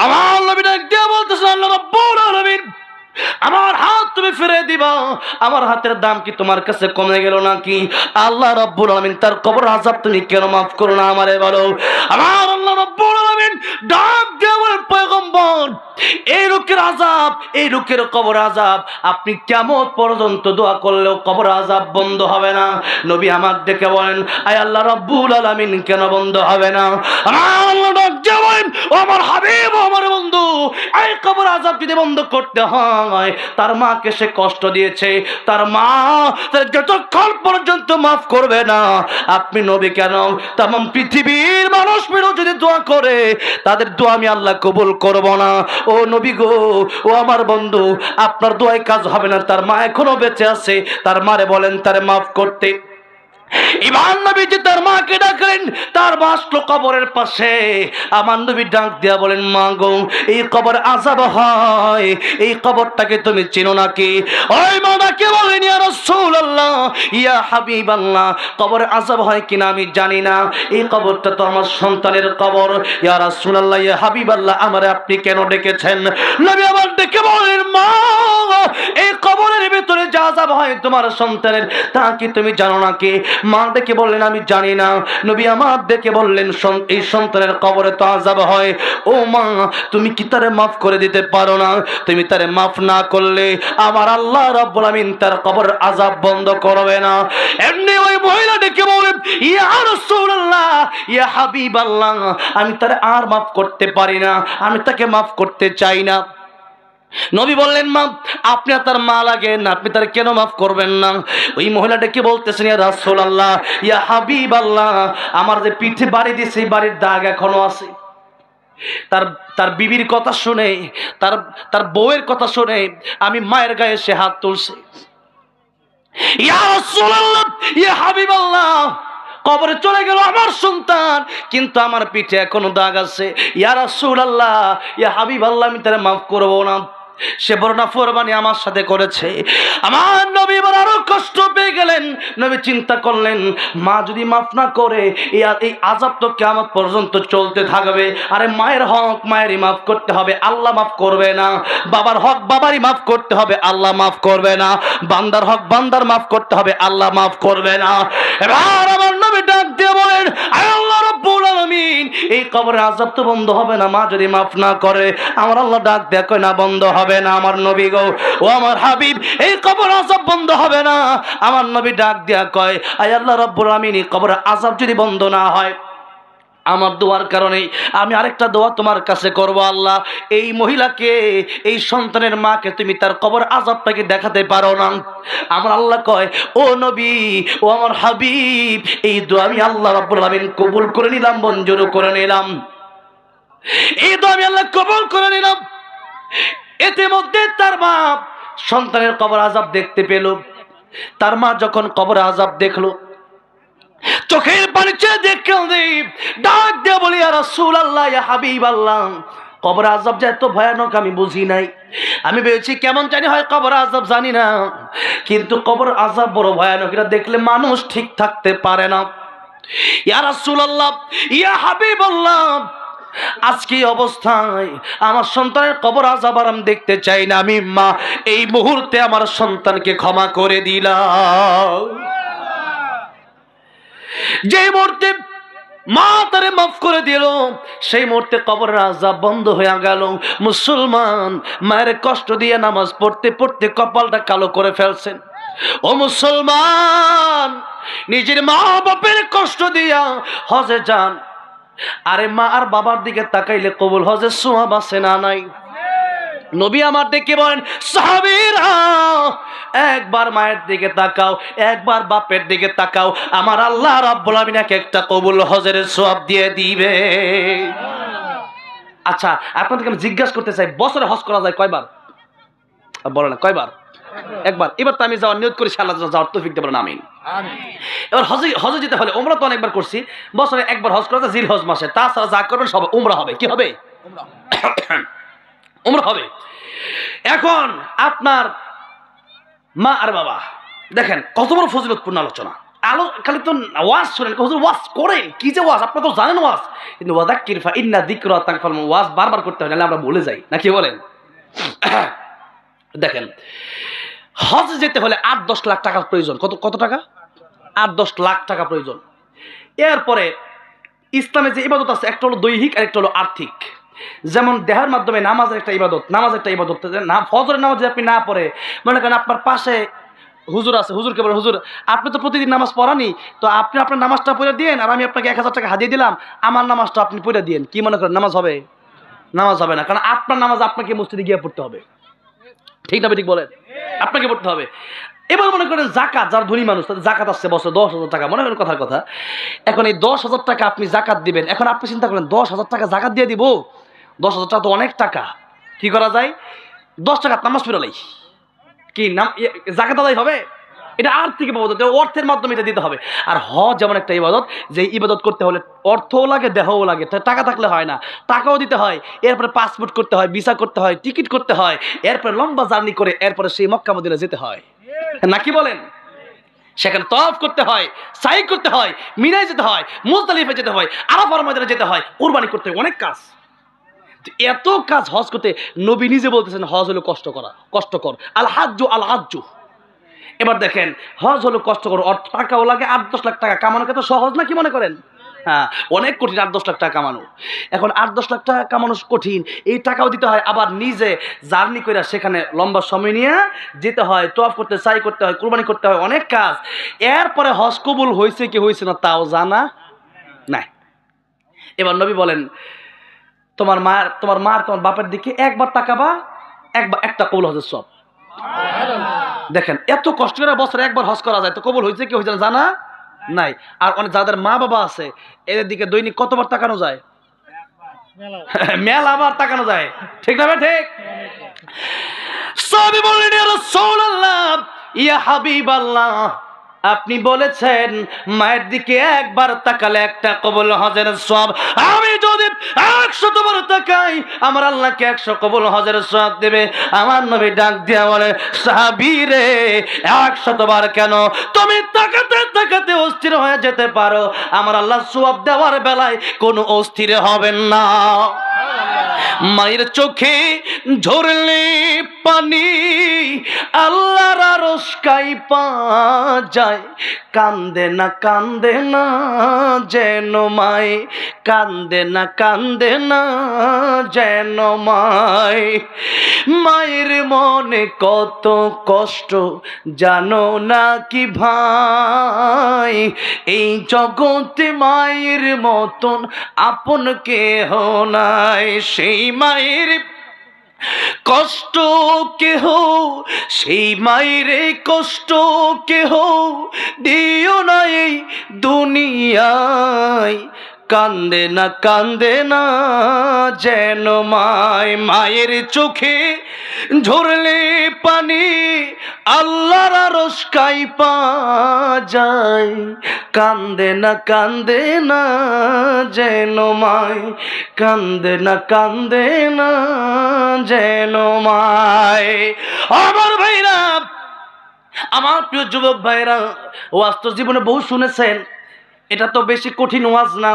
আমার নবী ডাক দিয়ে বলতেছেন, আল্লাহ রাব্বুল আলামিন, আমার হাত তুমি ফিরে দিবা, আমার হাতের দাম কি তোমার কাছে কমে গেল নাকি? আল্লাহ রাব্বুল আলামিন তার কবর আযাব তুমি কেন মাফ করো না আমারে বলো। আমার আল্লাহ রাব্বুল আলামিন আলামিন ডাক দিয়ে বলেন, পয়গম্বর, এই লোকের আযাব, এই লোকের কবর আযাব আপনি কিয়ামত পর্যন্ত দোয়া করলেও কবর আযাব বন্ধ হবে না। নবী আমার ডেকে বলেন, আয় আল্লাহ রাব্বুল আলামিন, কেন বন্ধ হবে না? আল্লাহ ডাক দিয়ে বলেন, ও আমার হাবিব, ও আমার বন্ধু, এই কবর আযাব যদি বন্ধ করতে হয়, তার মাকে সে কষ্ট দিয়েছে, তার মা তার যতক্ষণ পর্যন্ত মাফ করবে না, আপনি নবী কেন তামাম পৃথিবীর মানুষ মিলেও যদি দোয়া করে, তাদের দোয়া আমি আল্লাহ কবুল করব না। ও নবী গো, ও আমার বন্ধু, আপনার দোয়ায় কাজ হবে না। তার মা এখনো বেঁচে আছে, তার মারে বলেন তারে মাফ করতে। ইমাম নবীজি তার মাকে ডাকলেন, তার মা আসলো কবরের পাশে। আমার নবী ডাক দিয়া বলেন, মা গো, এই কবর আযাব হয়, এই কবরটাকে তুমি চিনো নাকি? ওই মা ডাকে বলেন, ইয়া রাসূলুল্লাহ, ইয়া হাবিবাল্লাহ, কবর আযাব হয় কিনা আমি জানি না, এই কবরটা তো আমার সন্তানের কবর। ইয়া রাসূলুল্লাহ, ইয়া হাবিবাল্লাহ, আমারে আপনি কেন ডেকেছেন? নবী আমার ডেকে বলেন, মা, এই কবরের ভিতরে যা আযাব হয় তোমার সন্তানের, তা কি তুমি জানো নাকি? মা ডেকে বললেন, আমি জানি না। নবী আমার ডেকে বললেন, এই সন্তানের কবরে তো আযাব হয়, ও মা, তুমি কি তারে মাফ করে দিতে পারো না? তুমি তারে মাফ না করলে আমার আল্লাহ রাব্বুল আমিন তার কবর আযাব বন্ধ করবে না। এমনি ওই মহিলা ডেকে বলেন, ইয়া রাসূলুল্লাহ, ইয়া হাবিবাল্লাহ, আমি তারে আর মাফ করতে পারি না, আমি তাকে মাফ করতে চাই না। নবী বললেন, মা, আপনি আর তার মা লাগেন, আপনি তার কেন মাফ করবেন না? ওই মহিলাটা কি বলতেছেন, ইয়া রাসূলুল্লাহ, ইয়া হাবিবাল্লাহ, আমার যে পিঠে বাড়ি দিয়েছে, এই বাড়ির দাগ এখনো আছে। তার বিবির কথা শুনে, তার বউয়ের কথা শুনে আমি মায়ের গায়ে সে হাত তুলছে। ইয়া রাসূলুল্লাহ, ইয়া হাবিবাল্লাহ, কবরে চলে গেল আমার সন্তান, কিন্তু আমার পিঠে এখনো দাগ আছে। ইয়া রাসূলুল্লাহ, ইয়া হাবিবাল্লাহ, আমি তারে মাফ করব না। সে বড় নাফরমানি আমার সাথে করেছে। আমার নবী এবার আরো কষ্ট পেয়ে গেলেন। নবী চিন্তা করলেন, মা যদি মাফ না করে, এই আযাব তো কিয়ামত পর্যন্ত চলতে থাকবে। আরে মায়ের হক মায়েরই মাফ করতে হবে, আল্লাহ মাফ করবে না। বাবার হক বাবারই মাফ করতে হবে, আল্লাহ মাফ করবে না। বান্দার হক বান্দার মাফ করতে হবে, আল্লাহ মাফ করবে না। এবার আমার নবী ডাক দিয়ে বলেন, আয় আল্লাহ রাব্বুল আলামিন, এই কবরের আযাব তো বন্ধ হবে না, মা যদি মাফ না করে। আমার আল্লাহ ডাক দিয়ে কয়, না, বন্ধ হবে না। আমার নবী গো, ও আমার হাবিব, এই কবর আযাব বন্ধ হবে না। আমার নবী ডাক দিয়া কয়, আয় আল্লাহ রাব্বুল আমিন, এই কবর আযাব যদি বন্ধ না হয়, আমার দোয়ার কারণে আমি আরেকটা দোয়া তোমার কাছে করব। আল্লাহ, এই মহিলাকে, এই সন্তানের মাকে তুমি তার কবর আযাবটাকে দেখাতে পারো না। আমার আল্লাহ কয়, ও নবী, ও আমার হাবিব, এই দোয়া আমি আল্লাহ রাব্বুল আমিন কবুল করে নিলাম, মঞ্জুর করে নিলাম। এই দোয়া আমি আল্লাহ কবুল করে নিলাম। এতে মধ্যে তার মা সন্তানের কবর আযাব দেখতে পেল। তার মা যখন কবর আযাব দেখলো, চোখের পানি ছেড়ে দেখে ডাক দিয়ে বলি, ইয়া রাসূলুল্লাহ, ইয়া হাবিবাল্লাহ, কবর আযাব যে এত ভয়ানক আমি বুঝি নাই। আমি ভেবেছি কেমন জানি হয় কবর আযাব, জানি না, কিন্তু কবর আযাব বড় ভয়ানক, এটা দেখলে মানুষ ঠিক থাকতে পারে না। ইয়া রাসূলুল্লাহ, ইয়া হাবিবাল্লাহ, আজকে অবস্থায় আমার সন্তানের কবর আযাব আর আমি দেখতে চাই না। আমি মা এই মুহূর্তে আমার সন্তানকে ক্ষমা করে দিলাম। যে মুহূর্তে মা তারে মাফ করে দিল, সেই মুহূর্তে কবরের আযাব বন্ধ হয়ে গেল। মুসলমান মায়ের কষ্ট দিয়ে নামাজ পড়তে পড়তে কপালটা কালো করে ফেলছেন। ও মুসলমান, নিজের মা বাপের কষ্ট দিয়া হজে যান, আরে মা আর বাবার দিকে তাকাইলে কবুল হজের সওয়াব আছে না নাই? নবী আমার দেখে বলেন, সাহাবীরা, একবার মায়ের দিকে তাকাও, একবার বাপের দিকে তাকাও, আমার আল্লাহ রাব্বুল আমিন একটা কবুল হজের সওয়াব দিয়ে দিবে। আচ্ছা, আপনাদেরকে আমি জিজ্ঞাসা করতে চাই, বছরে হজ করা যায় কয়বার? বলেন না, কয়বার? একবার। এবার তো আমি যাওয়ার নিয়ত করি, আল্লাহ যাওয়ার তৌফিক দেবেন, আমিন। এবার হজে যেতে হলে, উমরা তো অনেকবার করছি, বছরে একবার হজ করা যায় জিলহজ মাসে। তাছাড়া যা করবেন সব উমরা হবে। কি হবে? উমরা হবে। এখন আপনার মা আর বাবা, দেখেন কত বড় ফজিলতপূর্ণ আলোচনা। খালি তো ওয়াজ শোনেন, হুজুর ওয়াজ করেন, কি যে ওয়াজ, আপনারা তো জানেন ওয়াজ, কিন্তু ওয়াযাক্কির ফা ইন্না যিকরা তানফাউল মুমিনিন, ওয়াজ বারবার করতে হয়, নাহলে আমরা ভুলে যাই, না কি বলেন? দেখেন, হজ যেতে হলে ৮-১০ লাখ টাকার প্রয়োজন। কত টাকা? ৮-১০ লাখ টাকা প্রয়োজন। এরপরে ইসলামে যে ইবাদত আছে একটা হলো দৈহিক আর একটা হলো আর্থিক। যেমন দেহের মাধ্যমে নামাজের একটা ইবাদত, না ফজরের নামাজ যদি আপনি না পড়ে, মনে করেন আপনার পাশে হুজুর আছে, হুজুরকে বলে হুজুর আপনি তো প্রতিদিন নামাজ পড়ানি, তো আপনি আপনার নামাজটা পড়ে দিয়েন আর আমি আপনাকে 1000 টাকা হাদিয়ে দিলাম, আমার নামাজটা আপনি পড়ে দিয়েন, কি মনে করেন নামাজ হবে? নামাজ হবে না, কারণ আপনার নামাজ আপনাকে মসজিদে গিয়ে পড়তে হবে। ঠিক না ঠিক বলেন? আপনাকে পড়তে হবে। এবার মনে করেন জাকাত, যারা ধনী মানুষ তাদের জাকাত আসছে বছর 10,000 টাকা, মনে করেন কথার কথা, এখন এই 10,000 টাকা আপনি জাকাত দিবেন। এখন আপনি চিন্তা করেন 10,000 টাকা জাকাত দিয়ে দিব, 10,000 টাকা তো অনেক টাকা। কি করা যায়? 10 টাকা নামাজ পড়ালেই কি নাম জাকাত আদায় হবে? এটা আর্থিক ইবাদত, অর্থের মাধ্যমে এটা দিতে হবে। আর হজ যেমন একটা ইবাদত, যে ইবাদত করতে হলে অর্থও লাগে, দেহও লাগে, টাকা থাকলে হয় না, টাকাও দিতে হয়, এরপরে পাসপোর্ট করতে হয়, ভিসা করতে হয়, টিকিট করতে হয়, এরপরে লম্বা জার্নি করে এরপরে সেই মক্কা মদিনা যেতে হয়, নাকি বলেন? সেখানে তওয়াফ করতে হয়, সাই করতে হয়, মিনায় যেতে হয়, মুজদালিফা যেতে হয়, আরাফার ময়দানে যেতে হয়, কুরবানি করতে হয়, অনেক কাজ। এত কাজ হজ করতে, নবী নিজে বলতেছেন হজ হলো কষ্টকর, আল হাজ্জু। এবার দেখেন হজ হলো কষ্টকর, অর্থ টাকাও লাগে, 8-10 লাখ টাকা কামানো তো সহজ না, কি মনে করেন? হ্যাঁ, অনেক কঠিন 8-10 লাখ টাকা কামানো। এখন 8-10 লাখ টাকা কামানো কঠিন, এই টাকাও দিতে হয়, আবার নিজে জার্নি করে সেখানে লম্বা সময় নিয়ে যেতে হয়, তওয়াফ করতে, সাই করতে হয়, কুরবানি করতে হয়, অনেক কাজ। এরপরে হজ কবুল হয়েছে কি হয়েছে না তাও জানা নাই। এবার নবী বলেন তোমার বাপের দিকে একবার তাকাবা, একটা কবুল হজের সব। দেখেন এত কষ্ট করে বছরে একবার হজ করা যায়, তো কবুল হয়েছে কি হয়েছে জানা নাই। আর অনেক যাদের মা বাবা আছে এদের দিকে দৈনিক কতবার তাকানো যায়? মেলাবার তাকানো যায়, ঠিক না ভাই? ঠিক। সাহাবী বললেন ইয়া রাসূলুল্লাহ, ইয়া হাবিবাল্লাহ, আপনি বলেছেন মায়ের দিকে একবার তাকালে একটা কবুল হজের সওয়াব, আমি যদি 100 বার তাকাই আমার আল্লাহকে 100 কবুল হজের সওয়াব দেবে। আমার নবী ডাক দিয়া বলে সাহাবী রে, 100 বার কেন, তুমি তাকাতে তাকাতে অস্থির হয়ে যেতে পারো, আমার আল্লাহ সওয়াব দেওয়ার বেলায় কোনো অস্থির হবেন না। মায়ের চোখে ঝরলে পানি আল্লাহর আরশ কাঁইপা যায়, কান্দে না যেন মায়, কান্দে না যেন মায়। মায়ের মনে কত কষ্ট জানো না কি ভাই, এই জগতে মায়ের মতন আপন কেহ নাই। সেই মায়ের কষ্ট কেহ, সেই মায়ের কষ্ট কেহ দিও না এই দুনিয়ায়, কান্দে না যেন মায়। মায়ের চোখে ঝরলে পানি আল্লাহর আরশ কাঁইপা যায়, কান্দে না যেন মায়, কান্দে না যেন মায়। আমার ভাইরা, আমার প্রিয় যুবক ভাইরা, ওয়াজ তো জীবনে বহু শুনেছেন, এটা তো বেশি কঠিন ওয়াজ না,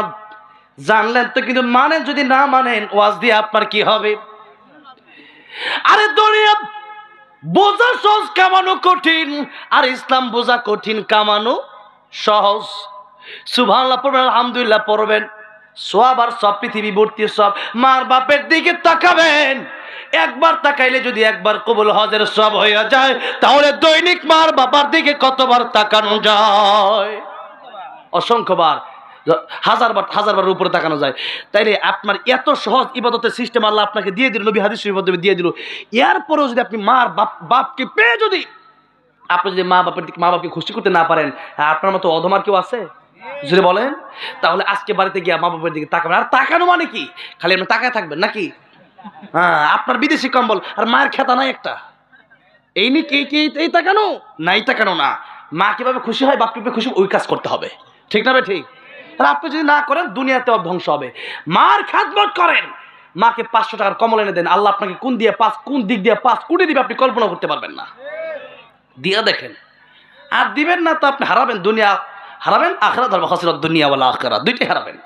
জানলেন তো, কিন্তু মানে যদি না মানেন ওয়াজ দিয়ে আপনার কি হবে? আরে দুনিয়া বোঝা সহজ, কামানো কঠিন, আর ইসলাম বোঝা কঠিন, কামানো সহজ। সুবহানাল্লাহ পড়বেন, আলহামদুলিল্লাহ পড়বেন, সওয়াব আর সব পৃথিবী ভর্তি সব। মার বাপের দিকে তাকাবেন, একবার তাকাইলে যদি একবার কবুল হজের সব হয়ে যায়, তাহলে দৈনিক মার বাবার দিকে কতবার তাকানো যায়? অসংখ্যবার, হাজারবার উপরে তাকানো যায়। তাইলে আপনার এত সহজ ইবাদতের সিস্টেম আল্লাহ আপনাকে দিয়ে দিল, নবী হাদিস শরীফের মাধ্যমে দিয়ে দিল। এরপরেও যদি আপনি মার বাপকে পেয়ে যদি আপনি যদি মা বাপকে খুশি করতে না পারেন, আপনার মতো অধমার কেউ আছে যদি বলেন? তাহলে আজকে বাড়িতে গিয়ে মা বাপের দিকে তাকাবেন। আর তাকানো মানে কি, খালি আপনি তাকায় থাকবেন নাকি? হ্যাঁ, আপনার বিদেশি কম্বল আর মায়ের খেতা নাই একটা, এই নি এই তাকানো নাই, তাকানো না। মা কিভাবে খুশি হয়, বাপ কিভাবে খুশি, ওই কাজ করতে হবে, ঠিক না ভাই? ঠিক। আর আপনি যদি না করেন দুনিয়াতে ধ্বংস হবে। মার খেদমত করেন, মাকে 500 টাকার কম্বল এনে দেন, আল্লাহ আপনাকে কোন দিক দিয়ে 5 কোটি দিবে আপনি কল্পনা করতে পারবেন না। দিয়া দেখেন। আর দিবেন না তো আপনি হারাবেন, দুনিয়া হারাবেন, আখিরাত হারাবেন, খাসিরাত দুনিয়া ওয়াল আখিরাহ, দুইটাই হারাবেন।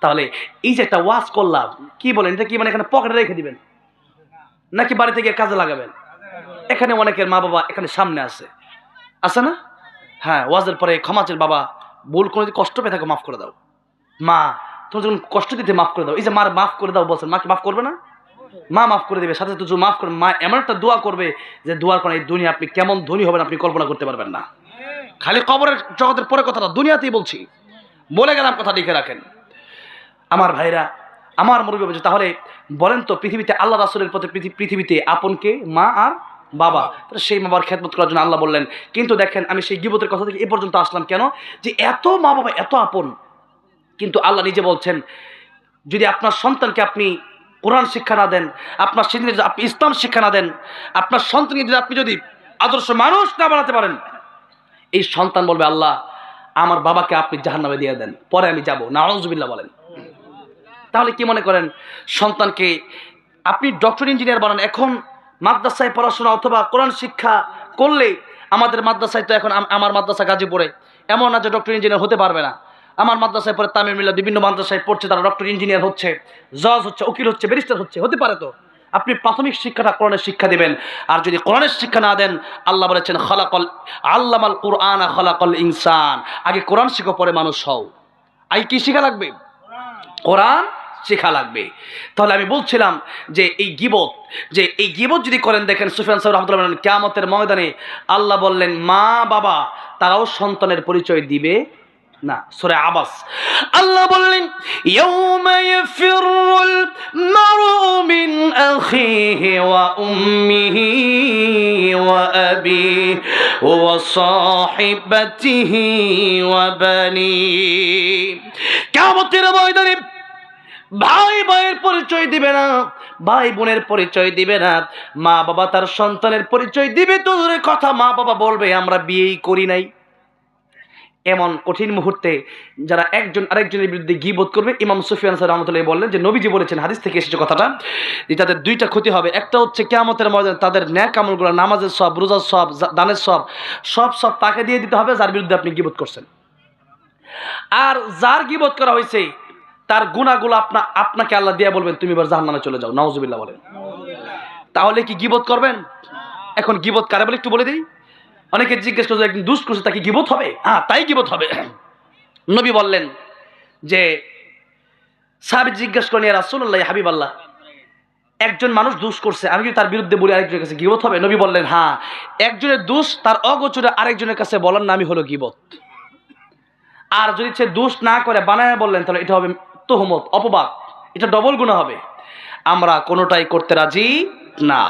তাহলে এই যে একটা ওয়াজ করলাম, কি বলেন, এটা কি মানে এখানে পকেটে রেখে দিবেন নাকি বাড়িতে গিয়ে কাজে লাগাবেন? এখানে অনেকের মা বাবা এখানে সামনে আছে না? হ্যাঁ, ওয়াজের পরে ক্ষমা চেয়ে, বাবা ভুল করে কষ্ট পেয়ে থাকে মাফ করে দাও, মা তোমার যখন কষ্ট দিতে মাফ করে দাও। এই যে মার মাফ করে দাও বলছেন, মা কি মাফ করবে না? মা মাফ করে দেবে, সাথে সাথে মাফ করে মা এমন একটা দোয়া করবে যে দোয়ার কারণে এই দুনিয়া আপনি কেমন ধনী হবেন আপনি কল্পনা করতে পারবেন না। খালি কবরের জগতের পরে কথাটা, দুনিয়াতেই বলছি, বলে গেলাম, কথা লিখে রাখেন আমার ভাইরা, আমার মুরব্বী বলছে। তাহলে বলেন তো পৃথিবীতে আল্লাহ রাসূলের প্রতি পৃথিবীতে আপনকে মা আর বাবা, সেই মা বাবার খেদমত করার জন্য আল্লাহ বললেন। কিন্তু দেখেন আমি সেই গীবতের কথা থেকে এ পর্যন্ত আসলাম কেন, যে এত মা বাবা এত আপন, কিন্তু আল্লাহ নিজে বলছেন যদি আপনার সন্তানকে আপনি কোরআন শিক্ষা না দেন, আপনার সন্তানকে আপনি ইসলাম শিক্ষা না দেন, আপনার সন্তানকে যদি আপনি যদি আদর্শ মানুষ না বানাতে পারেন, এই সন্তান বলবে আল্লাহ আমার বাবাকে আপনি জাহান্নামে দিয়ে দেন, পরে আমি যাব। নাউযুবিল্লাহ বলেন। তাহলে কি মনে করেন সন্তানকে আপনি ডক্টর ইঞ্জিনিয়ার বানান, এখন মাদ্রাসায় পড়াশোনা অথবা কোরআন শিক্ষা করলে, আমাদের মাদ্রাসায় তো এখন আমার মাদ্রাসা গাজীপুরে এমন না যে ডক্টর ইঞ্জিনিয়ার হতে পারবে না। আমার মাদ্রাসায় পড়ে তামিল মিল্লাহ বিভিন্ন মাদ্রাসায় পড়ছে, তারা ডক্টর ইঞ্জিনিয়ার হচ্ছে, জজ হচ্ছে, উকিল হচ্ছে, ব্যারিস্টার হচ্ছে, হতে পারে। তো আপনি প্রাথমিক শিক্ষাটা কোরআনের শিক্ষা দিবেন। আর যদি কোরআনের শিক্ষা না দেন, আল্লাহ বলেছেন আল্লামাল কুরআন খালাকাল ইনসান, আগে কোরআন শিখো পরে মানুষ হও। আগে কি শিখা লাগবে? কোরআন শেখা লাগবে। তাহলে আমি বলছিলাম যে এই গীবত যদি করেন, দেখেন সুফিয়ান সাহেব রাহমাতুল্লাহ বলেন কিয়ামতের ময়দানে আল্লাহ বললেন মা বাবা তারাও সন্তানের পরিচয় দিবে না। সূরা আবাস আল্লাহ বললেন ইয়াউমা ইয়াফিরুল মারউ মিন আখিহি ওয়া উম্মিহি ওয়া আবিহি ওয়া সাহিবাতিহি ওয়া বানিহি। কিয়ামতের ময়দানে ভাই ভাইয়ের পরিচয় দিবে না, ভাই বোনের পরিচয় দিবে না, মা বাবা তার সন্তানের পরিচয় দিবে তো দূরের কথা, মা বাবা বলবে আমরা বিয়েই করি নাই। এমন কঠিন মুহূর্তে যারা একজন আরেকজনের বিরুদ্ধে গীবত করবে, ইমাম সুফিয়ান সাহেব রাহমাতুল্লাহ বললেন যে নবীজি বলেছেন, হাদিস থেকে এসেছে কথাটা, যে তাদের দুইটা ক্ষতি হবে। একটা হচ্ছে কিয়ামতের ময়দানে তাদের নেক আমলগুলো, নামাজের সব, রোজার সব, দানের সব তাকে দিয়ে দিতে হবে যার বিরুদ্ধে আপনি গীবত করছেন। আর যার গীবত করা হয়েছে তার গুনাহগুলো আপনাকে আল্লাহ দিয়ে বলবেন তুমি এবার জাহান্নামে চলে যাও। নাউযুবিল্লাহ বলেন। তাহলে কি গীবত করবেন? এখন গীবত কারে বলে একটু বলে দিই। অনেকে জিজ্ঞেস করছে একদিন দুষ্ট করছে তাকে গীবত হবে? হ্যাঁ, তাই গীবত হবে। নবী বললেন যে সাহাবী জিজ্ঞেস করেন ইয়া রাসূলুল্লাহ, ইয়া হাবিবাল্লাহ, একজন মানুষ দোষ করছে, আমি যদি তার বিরুদ্ধে বলি আরেকজনের কাছে, গীবত হবে? নবী বললেন হ্যাঁ, একজনের দোষ তার অগোচরে আরেকজনের কাছে বলার নামই হলো গীবত। আর যদি সে দোষ না করে বানায় বললেন তাহলে এটা হবে তুহমত, অপবাদ, এটা ডবল গুনাহ হবে। আমরা কোনোটাই করতে রাজি না।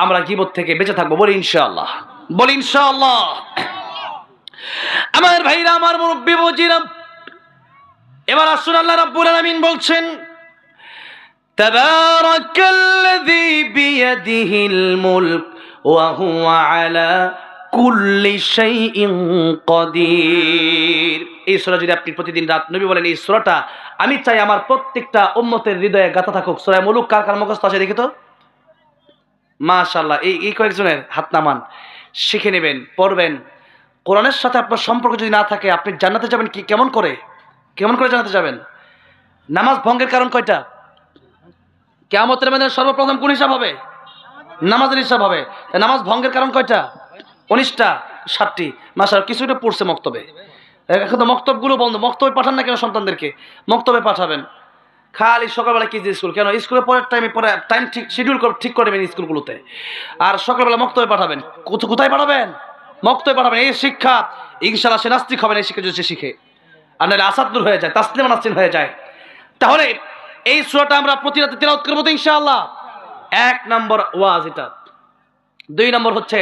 আমরা গীবত থেকে বেঁচে থাকবো, বলি ইনশাআল্লাহ, বলি ইনশাআল্লাহ। আমার ভাইরা, আমার মুরব্বি বুঝিরা, এবার আসুন আল্লাহ রাব্বুল আলামিন বলছেন তাবারাকাল্লাযী বিয়াদিহিল মুলক ওয়া হুয়া আলা কুল্লি শাইইন কাদির। এই সূরা যদি আপনি প্রতিদিন রাত, নবী বলেন এই সূরাটা আমি চাই আমার প্রত্যেকটা উম্মতের হৃদয়ে গাঁথা থাকুক। সূরা মুলক কার কার মুখস্থ আছে দেখি তো? মাশাআল্লাহ, এই কয়েকজনের হাত নামান, শিখে নেবেন, পড়বেন। কোরআনের সাথে আপনার সম্পর্ক যদি না থাকে আপনি জান্নাতে যাবেন কেমন করে জান্নাতে যাবেন? নামাজ ভঙ্গের কারণ কয়টা? কিয়ামতের ময়দানে সর্বপ্রথম কোন হিসাব হবে? নামাজের হিসাব হবে। নামাজ ভঙ্গের কারণ কয়টা? 19টা, 7টি। মাশাআল্লাহ, কিছুটা পড়ছে মক্তবে। এখন তো মক্তবগুলো বন্ধ। মক্তবে পাঠান না কেন সন্তানদেরকে? মক্তবে পাঠাবেন। খালি সকালবেলা কি স্কুল, কেন স্কুলে পরের টাইম ঠিক শিডিউল ঠিক করে দেবেন স্কুলগুলোতে, আর সকালবেলা মক্তবে পাঠাবেন। কোথায় পাঠাবেন? মক্তবে পাঠাবেন। এই শিক্ষা ইনশাআল্লাহ সে নাস্তিক হবে না, এই শিক্ষা যদি সে শিখে, আর নাহলে আসাদ দূর হয়ে যায়, তাসলিমা নাসরিন হয়ে যায়। তাহলে এই সূরাটা আমরা প্রতি রাতে তিলাওয়াত করব তো ইনশাআল্লাহ। 1 নম্বর ওয়াজ এটা। 2 নম্বর হচ্ছে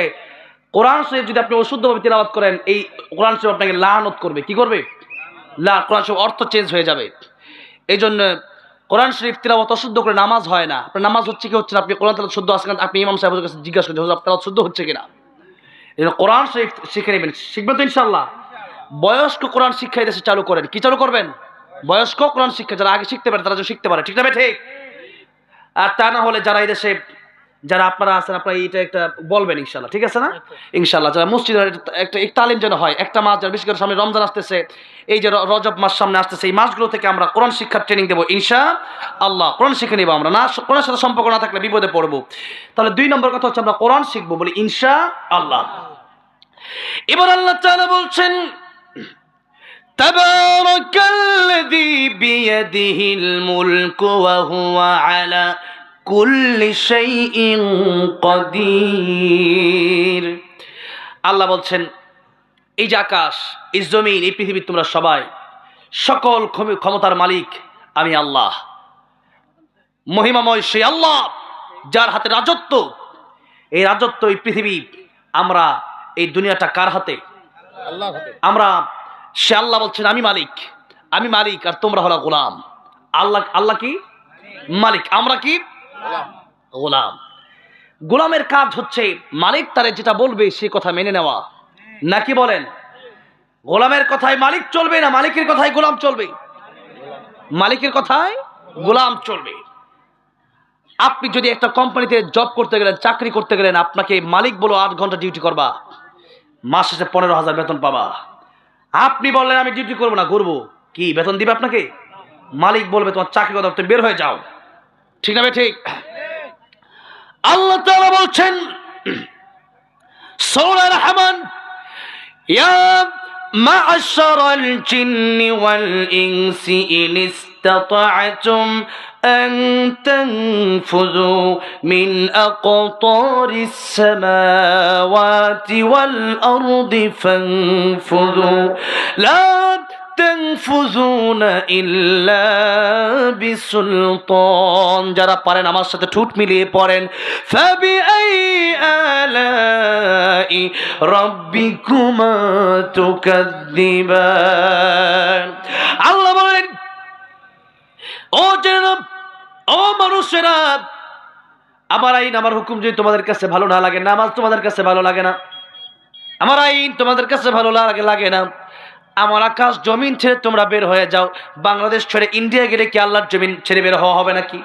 কোরআন শরীফ যদি আপনি অশুদ্ধভাবে তিলাওয়াত করেন, এই কোরআন শরীফ আপনাকে লানত করবে। কি করবে? কোরআন শরীফ অর্থ চেঞ্জ হয়ে যাবে। এই জন্য কোরআন শরীফ তিলাওয়াত অশুদ্ধ করে নামাজ হয় না। আপনার নামাজ হচ্ছে কি হচ্ছে না, আপনি কোরআন তেলাওয়াত শুদ্ধ আছে কিনা আপনি ইমাম সাহেবের কাছে জিজ্ঞাসা করতে হবে আপনার শুদ্ধ হচ্ছে কিনা। এই জন্য কোরআন শরীফ শিখে নেবেন, শিখবেন তো ইনশাআল্লাহ। বয়স্ক কোরআন শিক্ষা এই দেশে চালু করেন। কি চালু করবেন? বয়স্ক কোরআন শিক্ষা, যারা আগে শিখতে পারে তারা যেন শিখতে পারে। ঠিক না? ঠিক। আর তা না হলে যারা এই দেশে যারা আপনারা আছেন আপনারা এটা একটা বলবেন ইনশাআল্লাহ, ঠিক আছে না? ইনশাআল্লাহ যারা মসজিদের একটা তালিম যেন হয়, একটা মাস যারা, বিশেষ করে সামনে রমজান আসতেছে, এই যে রজব মাস সামনে আসতেছে, এই মাসগুলো থেকে আমরা কোরআন শিক্ষার ট্রেনিং দেবো ইনশাআল্লাহ। কোরআন শিখে নিবো আমরা, না কোরআনের সাথে সম্পর্ক না থাকলে বিপদে পড়বো। তাহলে 2 নম্বর কথা হচ্ছে আমরা কোরআন শিখবো, বলি ইনশাআল্লাহ। এবার আল্লাহ তাআলা বলছেন তাবারাকাল্লাযী বিয়াদিহিল মুলকু ওয়া হুয়া আলা কুল্লি শাইইন কাদির। আল্লাহ বলছেন, এই যে আকাশ, এই জমিন, এই পৃথিবী, তোমরা সবাই, সকল ক্ষমতার মালিক আমি আল্লাহ। মহিমাময় সেই আল্লাহ যার হাতে রাজত্ব। এই রাজত্ব, এই পৃথিবী, আমরা, এই দুনিয়াটা কার হাতে? আল্লাহর হাতে। আমরা, সে আল্লাহ বলছেন আমি মালিক, আমি মালিক, আর তোমরা হলো গোলাম। আল্লাহ, আল্লাহ কি মালিক, আমরা কি গোলাম। গোলামের কাজ হচ্ছে মালিক তারে যেটা বলবে সে কথা মেনে নেওয়া, নাকি বলেন? গোলামের কথায় মালিক চলবে না, মালিকের কথায় গোলাম চলবে? মালিকের কথায় গোলাম চলবে। আপনি যদি একটা কোম্পানিতে জব করতে গেলেন, চাকরি করতে গেলেন, আপনাকে মালিক বলো 8 ঘন্টা ডিউটি করবা, মাস শেষে 15,000 বেতন পাবা। আপনি বললেন আমি ডিউটি করবো না, করবো, কি বেতন দিবে আপনাকে? মালিক বলবে তোমার চাকরি কথা, তুমি বের হয়ে যাও। ঠিক না? ঠিক। আল্লাহ তাআলা বলছেন সূরা রহমান, ইয়া মা'আশারাল জিন্নি ওয়াল ইনসি ইন ইসতাতা'তুম আন তানফুযু মিন আকতারিস সামাওয়াতি ওয়াল আরদি ফানফুযু লা তানফুযুনা ইল্লা বিসুলতান। যারা পারেন আমার সাথে ঠোঁট মিলিয়ে পড়েন, ফাবিআই আলাই রাব্বিকুমা তুকাদ্দিবান। আল্লাহ বলেন, ও জেনাব, ও মানুষেরা, আমার আইন, আমার হুকুম যদি তোমাদের কাছে ভালো না লাগে, নামাজ তোমাদের কাছে ভালো লাগে না, আমার আইন তোমাদের কাছে ভালো লাগে না, আমার আকাশ জমিন ছেড়ে তোমরা বের হয়ে যাও। বাংলাদেশ ছেড়ে ইন্ডিয়া গেলে কি আল্লাহর জমিন ছেড়ে বের হওয়া হবে নাকি?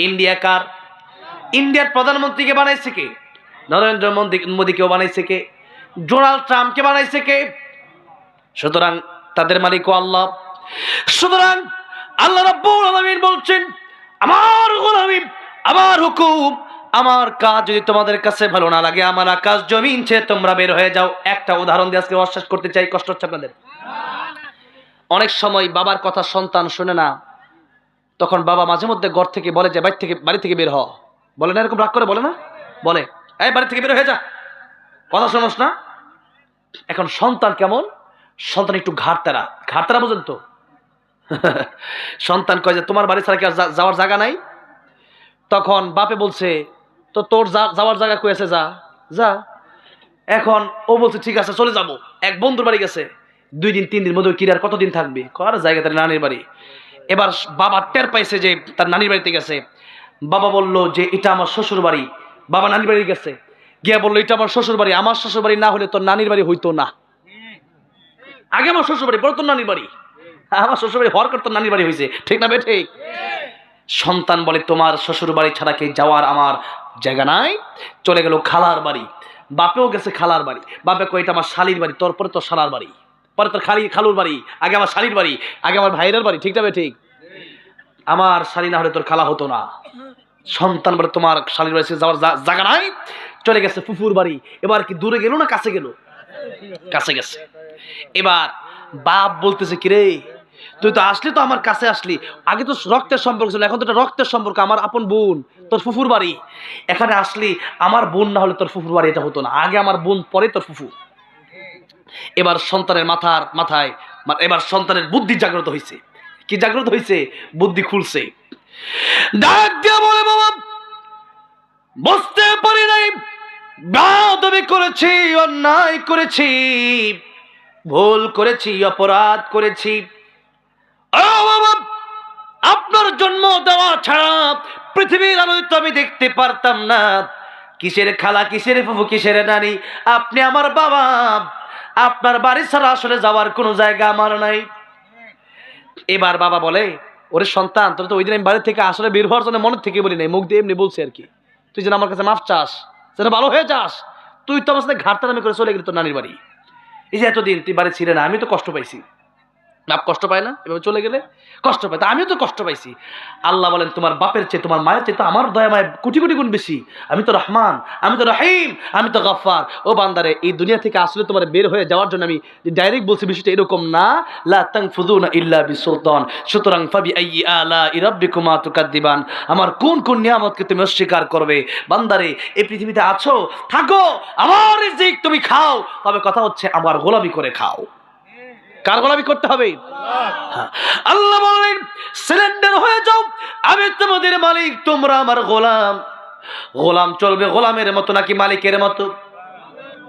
ইন্ডিয়া কার? ইন্ডিয়ার প্রধানমন্ত্রীকে বানাইছে কে? নরেন্দ্র মোদীকেও বানাইছে কে? ডোনাল্ড ট্রাম্পকে বানাইছে কে? সুতরাং তাদের মালিকও আল্লাহ। সুতরাং আল্লাহ রাব্বুল আলামিন বলছেন, আমার গোলামি, আমার হুকুম, আমার কাজ যদি তোমাদের কাছে ভালো না লাগে, আমার আকাশ জমিন ছেড়ে তোমরা বের হয়ে যাও। একটা উদাহরণ দিয়ে আজকে অশ্বাস করতে চাই, কষ্ট হচ্ছে আপনাদের? অনেক সময় বাবার কথা সন্তান শুনে না, তখন বাবা মাঝে মধ্যে ঘর থেকে বলে যে বাড়ি থেকে বের হ, বলে না? এরকম রাগ করে বলে না? বলে, এই বাড়ি থেকে বের হয়ে যা, কথা শোনোস না? এখন সন্তান কেমন? সন্তান একটু ঘাড়তারা বোঝেন তো? সন্তান কয় যে তোমার বাড়ি ছাড়া কি আর যাওয়ার জায়গা নাই? তখন বাপে বলছে, তো তোর যাওয়ার জায়গা কই আছে, যা যা। এখন ও বলছে ঠিক আছে চলে যাব। এক বন্ধুর বাড়ি গেছে, 2 দিন 3 দিন মধ্যে কিরার কতদিন থাকবে, কার জায়গা, তার নানির বাড়ি। এবার বাবা টের পাইছে যে তার নানির বাড়িতে গেছে। বাবা বলল যে এটা আমার শ্বশুর বাড়ি। বাবা নানির বাড়ি গেছে, গিয়া বললো এটা আমার শ্বশুর বাড়ি, আমার শ্বশুর বাড়ি না হলে তোর নানির বাড়ি হইতো না। আগে আমার শ্বশুর বাড়ি, পরে তোর নানির বাড়ি। আমার শ্বশুর বাড়ি হওয়ার পর তোর নানির বাড়ি হয়েছে। ঠিক না? ঠিক। সন্তান বলে তোমার শ্বশুর বাড়ি ছাড়া কি যাওয়ার আমার জায়গা নাই? চলে গেল খালার বাড়ি। বাপেও গেছে খালার বাড়ি। বাপে কয় এটা আমার শালির বাড়ি, তোর পরে তোর শালার বাড়ি, পরে তোর খালুর বাড়ি, আগে আমার শালির বাড়ি, আগে আমার ভাইয়ের বাড়ি। ঠিক না? ঠিক। আমার শালি না হলে তোর খালা হতো না। সন্তান বলে তোমার শালির বাড়ি যাওয়ার জায়গা নাই, চলে গেছে ফুফুর বাড়ি। এবার কি দূরে গেল না কাছে গেল? কাছে গেছে। এবার বাপ বলতেছে, কিরে তুই তো আসলি, তো আমার কাছে আসলি, আগে তো রক্তের সম্পর্ক ছিল, এখন তো এটা রক্তের সম্পর্ক, আমার আপন বোন, তোর ফুফুর বাড়ি। এখানে আসলি, আমার বোন না হলে তোর ফুফুর বাড়ি, এটা হতো না, আগে আমার বোন পরে তোর ফুফু। এবার সন্তানের মাথায় এবার সন্তানের বুদ্ধি জাগ্রত হয়েছে। কি জাগ্রত হয়েছে? বুদ্ধি খুলছে। ডাক দিয়া বলে, বাবা বুঝতে পারি নাই, বেয়াদবি করেছি, অন্যায় করেছি, ভুল করেছি, অপরাধ করেছি। আপনার জন্ম দেওয়া ছাড়া পৃথিবীর আলোয় তো আমি দেখতে পারতাম না। কিসের খালা, কিসের ফুফু, কিসের নানি, আপনি আমার বাবা। আপনার বাড়ি ছাড়া আসলে যাওয়ার কোনো জায়গা আমার নাই। এবার বাবা বলে, ওরে সন্তান, তোর তো ওই দিন আমি বাড়ি থেকে আসলে বের হওয়ার জন্য মনের থেকে বলি নাই, মুখ দিয়ে এমনি বলছি আর কি। তুই যেন আমার কাছে মাফ চাস, যেন ভালো হয়ে যাস। তুই তো আমার সাথে ঘাটতারামি করে চলে গেলি তোর নানির বাড়ি। এই যে এতদিন তুই বাড়ি ছিলে না, আমি তো কষ্ট পাইছি। বাপ কষ্ট পায় না এভাবে চলে গেলে? কষ্ট পায়। তা আমিও তো কষ্ট পাইছি। আল্লাহ বলেন তোমার বাপের চেয়ে তোমার মায়ের চেয়ে তো আমার দয়া মায় কোটি কোটি গুণ বেশি। আমি তো রহমান, আমি তো রহিম, আমি তো গফফার। ও বান্দারে, এই দুনিয়া থেকে আসলে তোমার বের হয়ে যাওয়ার জন্য আমি ডাইরেক্ট বলছি, বিষয়টা এরকম না। লা তানফুযুনা ইল্লা বিসুলতান, সুতরাং ফাবিআইয়ি আলাই রাব্বিকুমা তুকাদ্দিবান, আমার কোন কোন নিয়ামতকে তুমি অস্বীকার করবে? বান্দারে, এই পৃথিবীতে আছো, থাকো, আমার রিজিক তুমি খাও, তবে কথা হচ্ছে আমার গোলামি করে খাও। কার গোলামি করতে হবে? আল্লাহ বলেন সিলিন্ডার হয়ে যাও, আমি তোমাদের মালিক, তোমরা আমার গোলাম। গোলাম চলবে গোলামের মতো নাকি মালিকের মতো?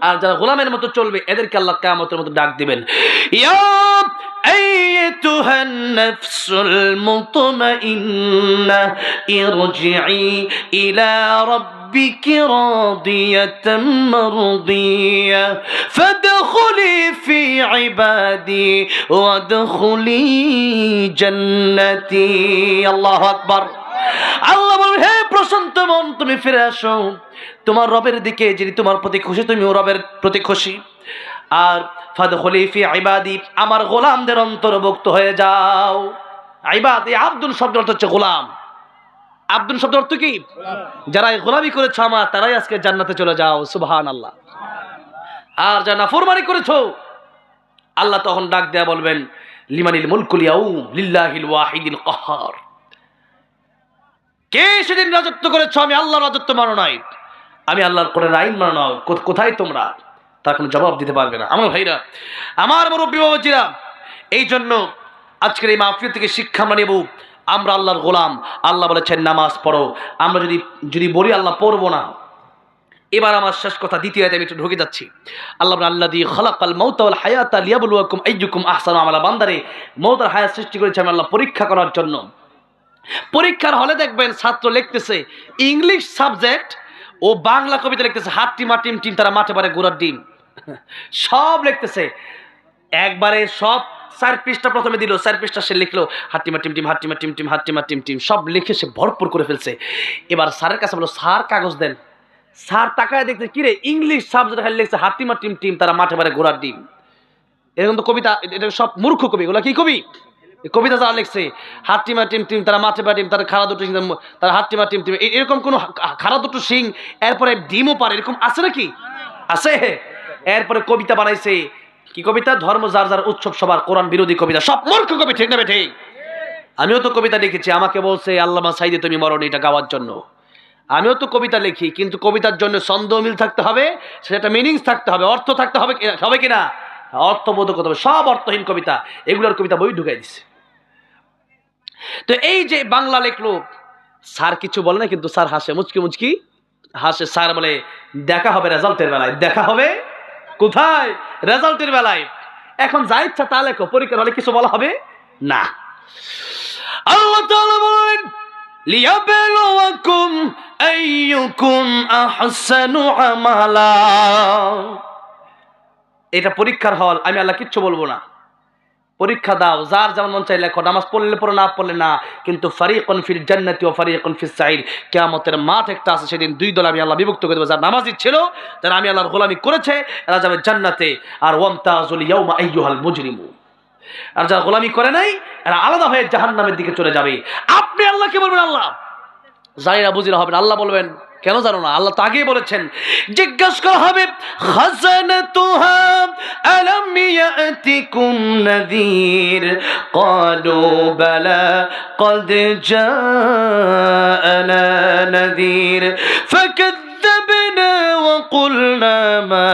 আর যারা গোলামের মতো চলবে এদেরকে আল্লাহ কিয়ামতের মতো ডাক দিবেন, ইয়া আইয়্যুহান নাফসুল মুতমাইন্না ইরজিই ইলা রাব্বিকি রাদিয়াতাম মারদিয়া ফাদখুলি ফি ইবাদি ওয়াদখুলি জান্নাতি। আল্লাহু আকবার। আল্লাহ বলেন, হে প্রশান্ত মন, তুমি ফিরে আসো তোমার রবের দিকে, যিনি তোমার প্রতি খুশি, তুমিও রবের প্রতি খুশি। আর ফাদখুলি ফি ইবাদি, আমার গোলামদের অন্তর্ভুক্ত হয়ে যাও। ইবাদ, এই আব্দুল শব্দের অর্থ হচ্ছে গোলাম। আব্দুল শব্দের অর্থ কি? যারা গোলামি করেছো আমার, তারাই আজকে জান্নাতে চলে যাও। সুবহানাল্লাহ। আর যারা নাফরমানি করেছো, আল্লাহ তখন ডাক দেয়া বলবেন, লিমানিল মুলকুল ইয়াউম লিল্লাহিল ওয়াহিদিল কাহ্হার। কে সেদিন রাজত্ব করেছো? আমি আল্লাহর রাজত্ব মানো নাই, আমি আল্লাহর কোরআনের আইন মানো না, কোথায় তোমরা? তার কোনো জবাব দিতে পারবে না। আমার ভাইরা, আমার মুরব্বী বাবাজিরা, এই জন্য আজকের এই মাহফিল থেকে শিক্ষা আমরা নেব, আমরা আল্লাহর গোলাম। আল্লাহ বলেছেন নামাজ পড়ো। আমরা যদি বলি আল্লাহ পড়বো না, এবার আমার শেষ কথা, দ্বিতীয় আয়াতে আমি একটু ঢুকে যাচ্ছি। আল্লাহ আল্লাযী খালাকাল মাউতা ওয়াল হায়াতা লিয়াবলুয়াকুম আইয়ুকুম আহসানু আমালা। বান্দারে, মওত আর হায়াত সৃষ্টি করেছে আমি আল্লাহ পরীক্ষা করার জন্য। পরীক্ষার হলে দেখবেন ছাত্র লিখতেছে ইংলিশ সাবজেক্ট, ও বাংলা কবিতা লিখতেছে হাট্টি মাটিম টিম, তারা মাঠে পারে গোড়ার ডিম, সব লিখতেছে একবারে। সব 4 পৃষ্ঠা প্রথমে দিল, 4 পৃষ্ঠা সে লিখলো হাট্টিমা টিম টিম, হাট্টিমা টিম টিম, হাট্টিমা টিম টিম, সব লিখে সে ভরপুর করে ফেলছে। এবার স্যারের কাছে বললো, স্যার কাগজ দেন। স্যার তাকায় দেখতে, কিরে ইংলিশ সাবজেক্ট খালি লিখছে হাট্টিমা টিম টিম, তারা মাঠে পারে গোড়ার ডিম। এরকম তো কবিতা, এটা সব মূর্খ কবি। এগুলো কি কবি? কবিতা যারা লিখছে হাট্টিমা টিম টিম, তারা মাঠে পারে ডিম, তারা খাড়া দুটো সিং, তারা হাট্টিমা টিম টিম, এরকম কোন খাড়া দুটো সিং এরপরে ডিমও পারে, এরকম আছে নাকি? আছে। এরপরে কবিতা বানাইছে, কি কবিতা? ধর্ম যার যার উৎসব সবার, কোরআন বিরোধী কবিতা, সব মূর্খ কবি। ঠিক না ঠিক? আমিও তো কবিতা লিখেছি, আমাকে বলছে আল্লামা সাঈদী তুমি মরনি এটা গাওয়ার জন্য। আমিও তো কবিতা লিখি, কিন্তু কবিতার জন্য ছন্দ মিল থাকতে হবে, সেটা মিনিংস থাকতে হবে, অর্থ থাকতে হবে, হবে কিনা? অর্থবোধক হতে হবে। সব অর্থহীন কবিতা, এগুলোর কবিতা বই ঢুকাই দিছে। তো এই যে বাংলা লেখলো, স্যার কিছু বলে না, কিন্তু স্যার হাসে, মুচকি মুচকি হাসে। স্যার বলে দেখা হবে রেজাল্টের বেলায়। দেখা হবে কোথায়? রেজাল্টের বেলায়। এখন যা ইচ্ছা তা লেখো, পরীক্ষার হলে কিছু বলা হবে না। আল্লাহ তাআলা বলেন লিয়াবলুয়াকুম আইয়ুকুম আহসানু আমালা। এটা পরীক্ষার হল, আমি আল্লাহ কিচ্ছু বলবো না। পরীক্ষা দাও, যার যেমন মন চাই লেখো, নামাজ পড়লে পড়ো, না পড়লে না। কিন্তু ফারিকুন ফিল জান্নাতি ওয়া ফারিকুন ফিস সাঈর, কিয়ামতের মাঠ একটা আছে, সেদিন দুই দল আমি আল্লাহ বিভক্ত করে দেব। যারা নামাজি ছিল, যারা আমি আল্লাহর গোলামি করেছে, এরা যাবে জান্নাতে। আর ওয়ামতাজুল ইয়াউমা আইয়ুহাল মুজরিমুন, আর যারা গোলামি করে নাই, এরা আলাদা হয়ে জাহান্নামের দিকে চলে যাবে। আপনি আল্লাহকে বলবেন আল্লাহ জানি না, বুঝিনা হবে না। আল্লাহ বলবেন কেন জানো না? আল্লাহ তো আগেই বলেছেন, জিজ্ঞাসা করা হবে খাজানাতুহা আলাম ইয়াতিকুম নাযীর ক্বালু বালা ক্বাদ জাআনা নাযীর ফাকাযযাবনা ওয়া কুলনা মা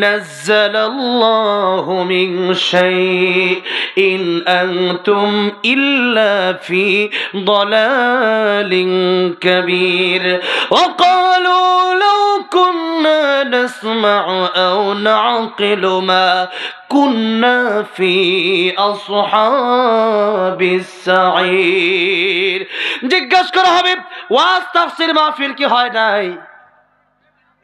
নাযালাল্লাহু মিন শাইইন আনতুম ইল্লা ফি দালালিন কাবীর ওয়া قالوا لو كنا نسمع أو نعقل ما كنا في أصحاب السعير। জিজ্ঞাসা করা হবে ওয়াজ তাফসীর মাহফিল কি হয় নাই?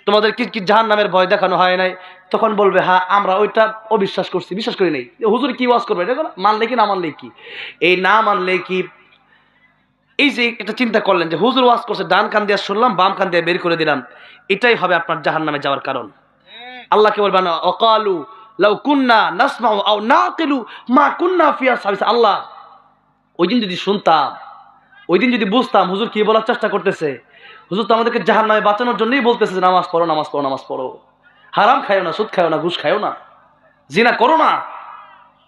তোমাদের কি জাহান্নামের ভয় দেখানো হয় নাই? তখন বলবে হ্যাঁ, আমরা ওইটা অবিশ্বাস করছি, বিশ্বাস করি নাই। হুজুর কি ওয়াজ করবে, এটা মানলে কি না মানলে কি? এই না মানলে কি, এই যে এটা চিন্তা করলেন যে হুজুর ওয়াজ করছে, ডান কান দিয়ে শুনলাম, বাম কান দিয়ে বের করে দিলাম, এটাই হবে আপনার জাহান্নামে যাওয়ার কারণ। আল্লাহকে বলবেন অকালু লাউ কুন্না নাসমাউ আও নাকিলু মা কুন্না ফি আসহাবিস। আল্লাহ ওই দিন যদি শুনতাম, ওই দিন যদি বুঝতাম হুজুর কি বলার চেষ্টা করতেছে, হুজুর তো আমাদেরকে জাহান্নামে বাঁচানোর জন্যই বলতেছে যে নামাজ পড়ো, নামাজ পড়ো, নামাজ পড়ো, হারাম খায়ও না, সুদ খায়ও না, ঘুষ খায়ও না, জিনা করো না।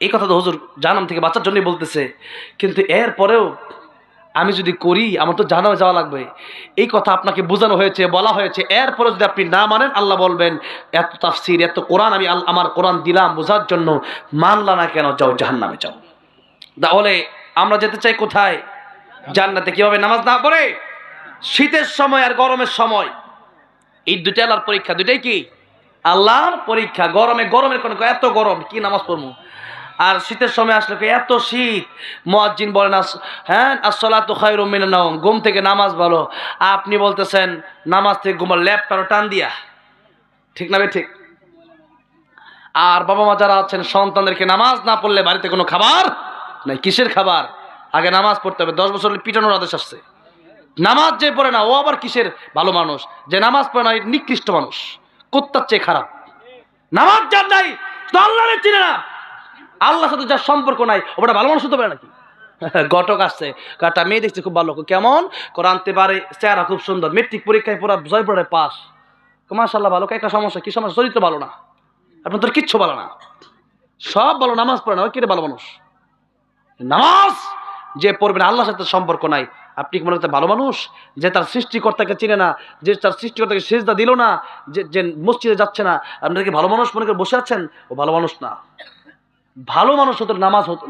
এই কথা তো হুজুর জাহান্নাম থেকে বাঁচার জন্যই বলতেছে। কিন্তু এর পরেও আমি যদি করি আমার তো জাহান্নামে যাওয়া লাগবে। এই কথা আপনাকে বোঝানো হয়েছে, বলা হয়েছে, এরপরে যদি আপনি না মানেন আল্লাহ বলবেন এত তাফসীর, এত কোরআন আমি আমার কোরআন দিলাম বোঝার জন্য, মানলা না কেন, যাও জাহান্নামে যাও। তাহলে আমরা যেতে চাই কোথায়? জান্নাতে। কিভাবে? নামাজ না পড়ে। শীতের সময় আর গরমের সময় এই দুইটা আল্লাহর পরীক্ষা, দুইটাই কি আল্লাহর পরীক্ষা। গরমের কোনো এত গরম কি নামাজ পড়বো, আর শীতের সময় আসলে এত শীত, মুয়াজ্জিন বলেন হ্যাঁ আসসালাতু খায়রুম মিনান নাওম, ঘুম থেকে নামাজ ভালো। আপনি বলতেছেন নামাজ থেকে ঘুমার ল্যাপটারও টান দিয়া, ঠিক না? ঠিক। আর বাবা মা যারা আছেন সন্তানদেরকে নামাজ না পড়লে বাড়িতে কোনো খাবার নাই। কিসের খাবার? আগে নামাজ পড়তে হবে। 10 বছর পিটানোর আদেশ আসছে। নামাজ যে পড়ে না ও আবার কিসের ভালো মানুষ? যে নামাজ পড়ে না নিকৃষ্ট মানুষ, কুত্তার চেয়ে খারাপ। নামাজ যার নাই তো আল্লাহরে চিনে না, আল্লাহর সাথে যার সম্পর্ক নাই ওটা ভালো মানুষ হতে পারে নাকি? ঘটক আসছে, একটা মেয়ে দেখছে খুব ভালো, কেমন আনতে পারে, চেহারা খুব সুন্দর, মেট্রিক পরীক্ষায় পুরো জয় পড়ে পাস, মাশাআল্লাহ ভালো। একটা সমস্যা, কি সমস্যা? চরিত্র ভালো না, আপনার তোর কিচ্ছু ভালো না, সব ভালো, নামাজ পড়ে না, ওই কিরে ভালো মানুষ? নামাজ যে পড়বে না আল্লাহর সাথে সম্পর্ক নাই, আপনি কি মনে করতে ভালো মানুষ? যে তার সৃষ্টিকর্তাকে চিনে না, যে তার সৃষ্টিকর্তাকে সিজদা দিল না, যে মসজিদে যাচ্ছে না, আপনারা কি ভালো মানুষ মনে করে বসে আছেন? ও ভালো মানুষ না। ভালো মানুষ হতে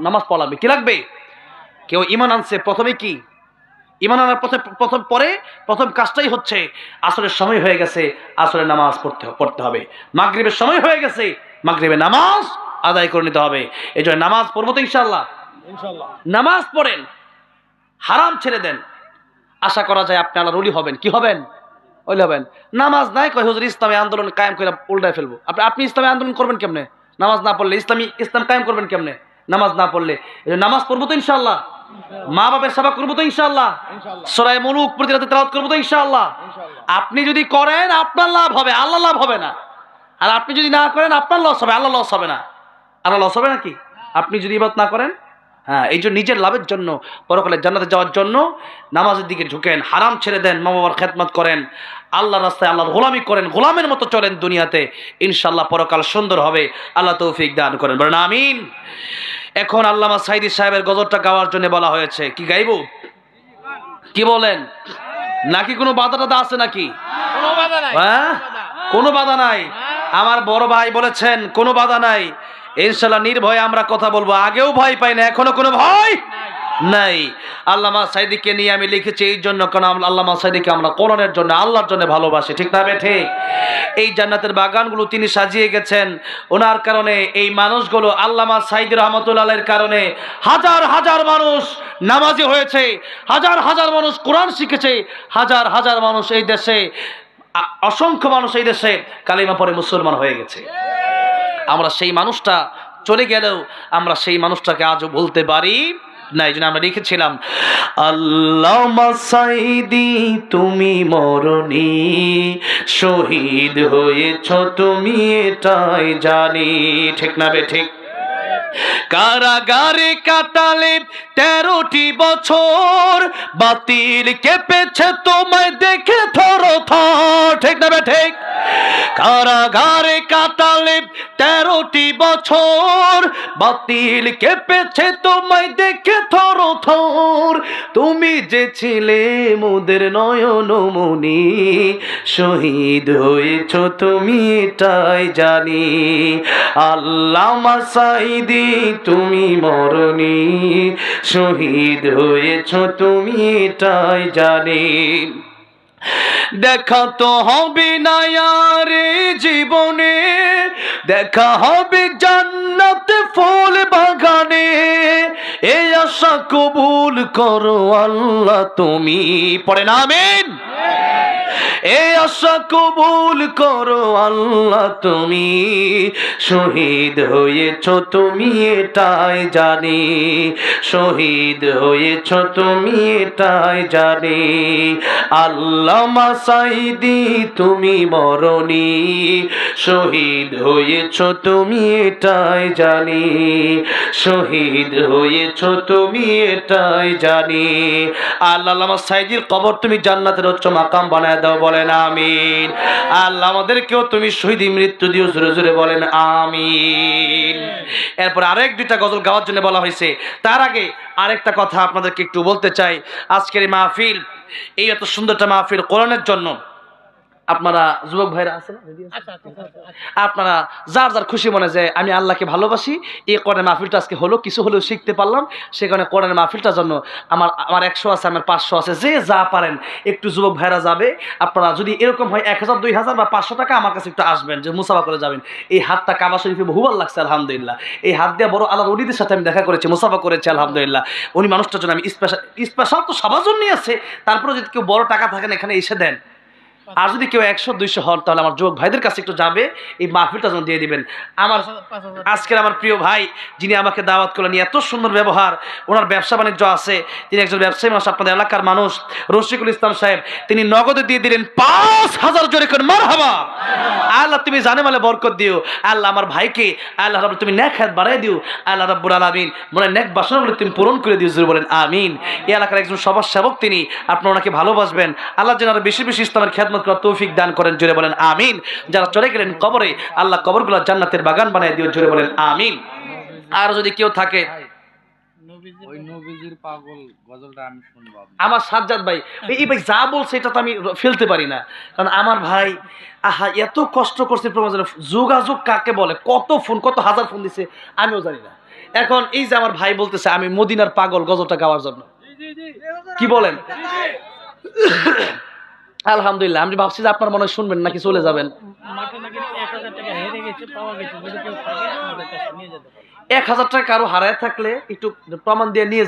নামাজ পড়া লাগবে। কি লাগবে? কেউ ঈমান আনছে, প্রথমে কি ঈমান আনার প্রথম কাজটাই হচ্ছে আসরের সময় হয়ে গেছে, আসরের নামাজ পড়তে হবে। মাগরিবের সময় হয়ে গেছে, মাগরিবের নামাজ আদায় করে নিতে হবে। এই জন্য নামাজ পড়বো তো ইনশাআল্লাহ। নামাজ পড়েন, হারাম ছেড়ে দেন, আশা করা যায় আপনি আল্লাহর ওলি হবেন। কি হবেন? ওলি হবেন। নামাজ নাই কয় হুজুর ইসলামী আন্দোলন কায়েম করে উল্টায় ফেলবো। আপনি ইসলামী আন্দোলন করবেন কেমনে? নামাজ না পড়লে। ইসলাম কায়েম করবেন কেমনে? নামাজ না পড়লে। নামাজ পড়বো তো ইনশাআল্লাহ। মা বাবার সেবা করবো তো ইনশাআল্লাহ। সূরা মুলুক প্রতি রাতে তেলাওয়াত করবো তো ইনশাআল্লাহ। আপনি যদি করেন আপনার লাভ হবে, আল্লাহ লাভ হবে না। আর আপনি যদি না করেন আপনার লস হবে, আল্লাহ লস হবে না। আল্লাহ লস হবে নাকি আপনি যদি ইবাদত না করেন? হ্যাঁ, এই জন্য নিজের লাভের জন্য, পরকালে জান্নাতে যাওয়ার জন্য নামাজের দিকে ঝুঁকেন, হারাম ছেড়ে দেন, মা বাবার খেদমত করেন, আল্লাহর রাস্তায় আল্লাহর গোলামি করেন, গোলামের মতো চলেন দুনিয়াতে, ইনশাআল্লাহ পরকাল সুন্দর হবে। আল্লাহ তৌফিক দান করেন, বলেন আমিন। এখন আল্লামা সাঈদী সাহেবের গজলটা গাওয়ার জন্য বলা হয়েছে। কি গাইবো? কি বলেন? নাকি কোনো বাধা টাধা আছে নাকি? হ্যাঁ, কোনো বাধা নাই। আমার বড় ভাই বলেছেন কোনো বাধা নাই, ইনশাআল্লাহ নির্ভয়ে আমরা কথা বলবো। আগেও ভয় পাই না, এখনো কোনো ভয় নাই। আল্লামা সাঈদীকে নিয়ে আমি লিখেছি এই জন্য, কারণ আল্লামা সাঈদীকে আমরা কোরআনের জন্য, আল্লাহর জন্য ভালোবাসি, ঠিক না ঠিক? এই জান্নাতের বাগানগুলো তিনি সাজিয়ে গেছেন, ওনার কারণে এই মানুষগুলো, আল্লামা সাঈদী রহমাতুল্লাহ আলাইহির কারণে হাজার হাজার মানুষ নামাজি হয়েছে, হাজার হাজার মানুষ কোরআন শিখেছে, হাজার হাজার মানুষ এই দেশে, অসংখ্য মানুষ এই দেশে কালিমা পড়ে মুসলমান হয়ে গেছে। আমরা সেই মানুষটা চলে গেলেও আমরা সেই মানুষটাকে আজও বলতে পারি না। এই জন্য আমরা লিখেছিলাম আল্লামা সাঈদী তুমি মরনি, শহীদ হয়েছ তুমি এটাই জানি, ঠিক না বে ঠিক? কারাগারে কাটালে 13টি বছর, বাতিল কেঁপেছে তোমায় দেখে থর থর, ঠিক না বে ঠিক? কারাগারে কাটালে 13টি বছর, বাতিল কেঁপেছে তোমায় দেখে থর থর, তুমি যে ছিলে মোদের নয়নমণি, শহীদ হয়েছ তুমি এটাই জানি। আল্লামা সাঈদী তুমি মরনি, শহীদ হয়েছ তুমি এটাই জানি। দেখা তো হবে না আর জীবনে, দেখা হবে জান্নাতে ফুল বাগানে, এই আশা কবুল করো আল্লাহ তুমি, পড়েন আমিন। এই আশা কবুল করো আল্লাহ, তুমি শহীদ হয়েছ তুমি এটাই জানি, শহীদ হয়েছ তুমি এটাই জানি। আল্লামা সাঈদী তুমি মরণি, শহীদ হয়েছ তুমি এটাই জানি, শহীদ হয়েছ তুমি এটাই জানি। আল্লামা সাঈদীর কবর তুমি জান্নাতের উচ্চ মাকাম বানায় দাও, বলেন আমিন। আল্লাহ আমাদেরকেও তুমি শহীদ মৃত্যু দিও, জোরে জোরে বলেন আমিন। এরপর আরেক দুইটা গজল গাওয়ার জন্য বলা হয়েছে। তার আগে আরেকটা কথা আপনাদেরকে একটু বলতে চাই। আজকের এই মাহফিল, এই এত সুন্দরটা মাহফিল কোরআনের জন্য। আপনারা যুবক ভাইরা আছেন, আপনারা যার যার খুশি মনে যে আমি আল্লাহকে ভালোবাসি, এই কোরআনের মাহফিলটা আজকে হলো, কিছু হলেও শিখতে পারলাম, সেখানে কোরআনের মাহফিলটার জন্য আমার 100 আছে, আমার 500 আছে, যে যা পারেন একটু যুবক ভাইরা যাবে। আপনারা যদি এরকম হয় 1000, 2000 বা 500 টাকা আমার কাছে একটু আসবেন, যে মুসাফা করে যাবেন। এই হাতটা কাবা শরীফে বহুবার লাগছে আলহামদুলিল্লাহ। এই হাত দিয়ে বড় আল্লাহর ওলিদের সাথে আমি দেখা করেছি, মুসাফা করেছি আলহামদুলিল্লাহ। উনি মানুষটার জন্য আমি স্পেশাল তো সবার জন্যই আছে, তারপরে যদি কেউ বড় টাকা থাকেন এখানে এসে দেন। আর যদি কেউ 100, 200 হন তাহলে আমার যুবক ভাইদের কাছে একটু যাবে, এই মাহফিলটা যেন দিয়ে দিবেন। আজকের আমার প্রিয় ভাই যিনি আমাকে দাওয়াত করলেন, এত সুন্দর ব্যবহার, ওনার ব্যবসা বাণিজ্য আছে, তিনি একজন ব্যবসায়ী মানুষ, আপনাদের এলাকার মানুষ, রশিকুল ইসলাম সাহেব, তিনি নগদে দিয়ে দিলেন 5000, জোরে করে মারহাবা। আল্লাহ তুমি জানে মালে বরকত দিও। আল্লাহ আমার ভাইকে আল্লাহ রাব্বুল তুমি নেক হায়াত বাড়াই দিও। আল্লাহ রাব্বুল আলামিন মনে নেক বাসনাগুলো তুমি পূরণ করে দিও, জোরে বলেন আমিন। এই এলাকার একজন সমাজ সেবক তিনি, আপনারা ওনাকে ভালোবাসবেন। আল্লাহ যেন আরো বেশি বেশি ইসলামের খেদমত করার তৌফিক দান করেন, জোরে বলেন আমিন। যারা চলে গেলেন কবরে, আল্লাহ কবরগুলো জান্নাতের বাগান বানায় দিও, জোরে বলেন আমিন। আর যদি কেউ থাকে, ওই নবীজির পাগল গজলটা আমি শুনবো। আমার সাজ্জাদ ভাই, এই ভাই যা বলছে এটা তো আমি ফেলতে পারি না, কারণ আমার ভাই আহা এত কষ্ট করছে প্রয়োজনে। যোগাযোগ কাকে বলে, কত ফোন, কত হাজার ফোন দিছে আমিও জানি না। এখন এই যে আমার ভাই বলতেছে আমি মদিনার পাগল গজলটা গাওয়ার জন্য, কি বলেন? আলহামদুলিল্লাহ। আমি ভাবছি যে আপনার মনে হয় শুনবেন নাকি চলে যাবেন। 1000 টাকা কারো হারায় থাকলে একটু প্রমাণ দিয়ে নিয়ে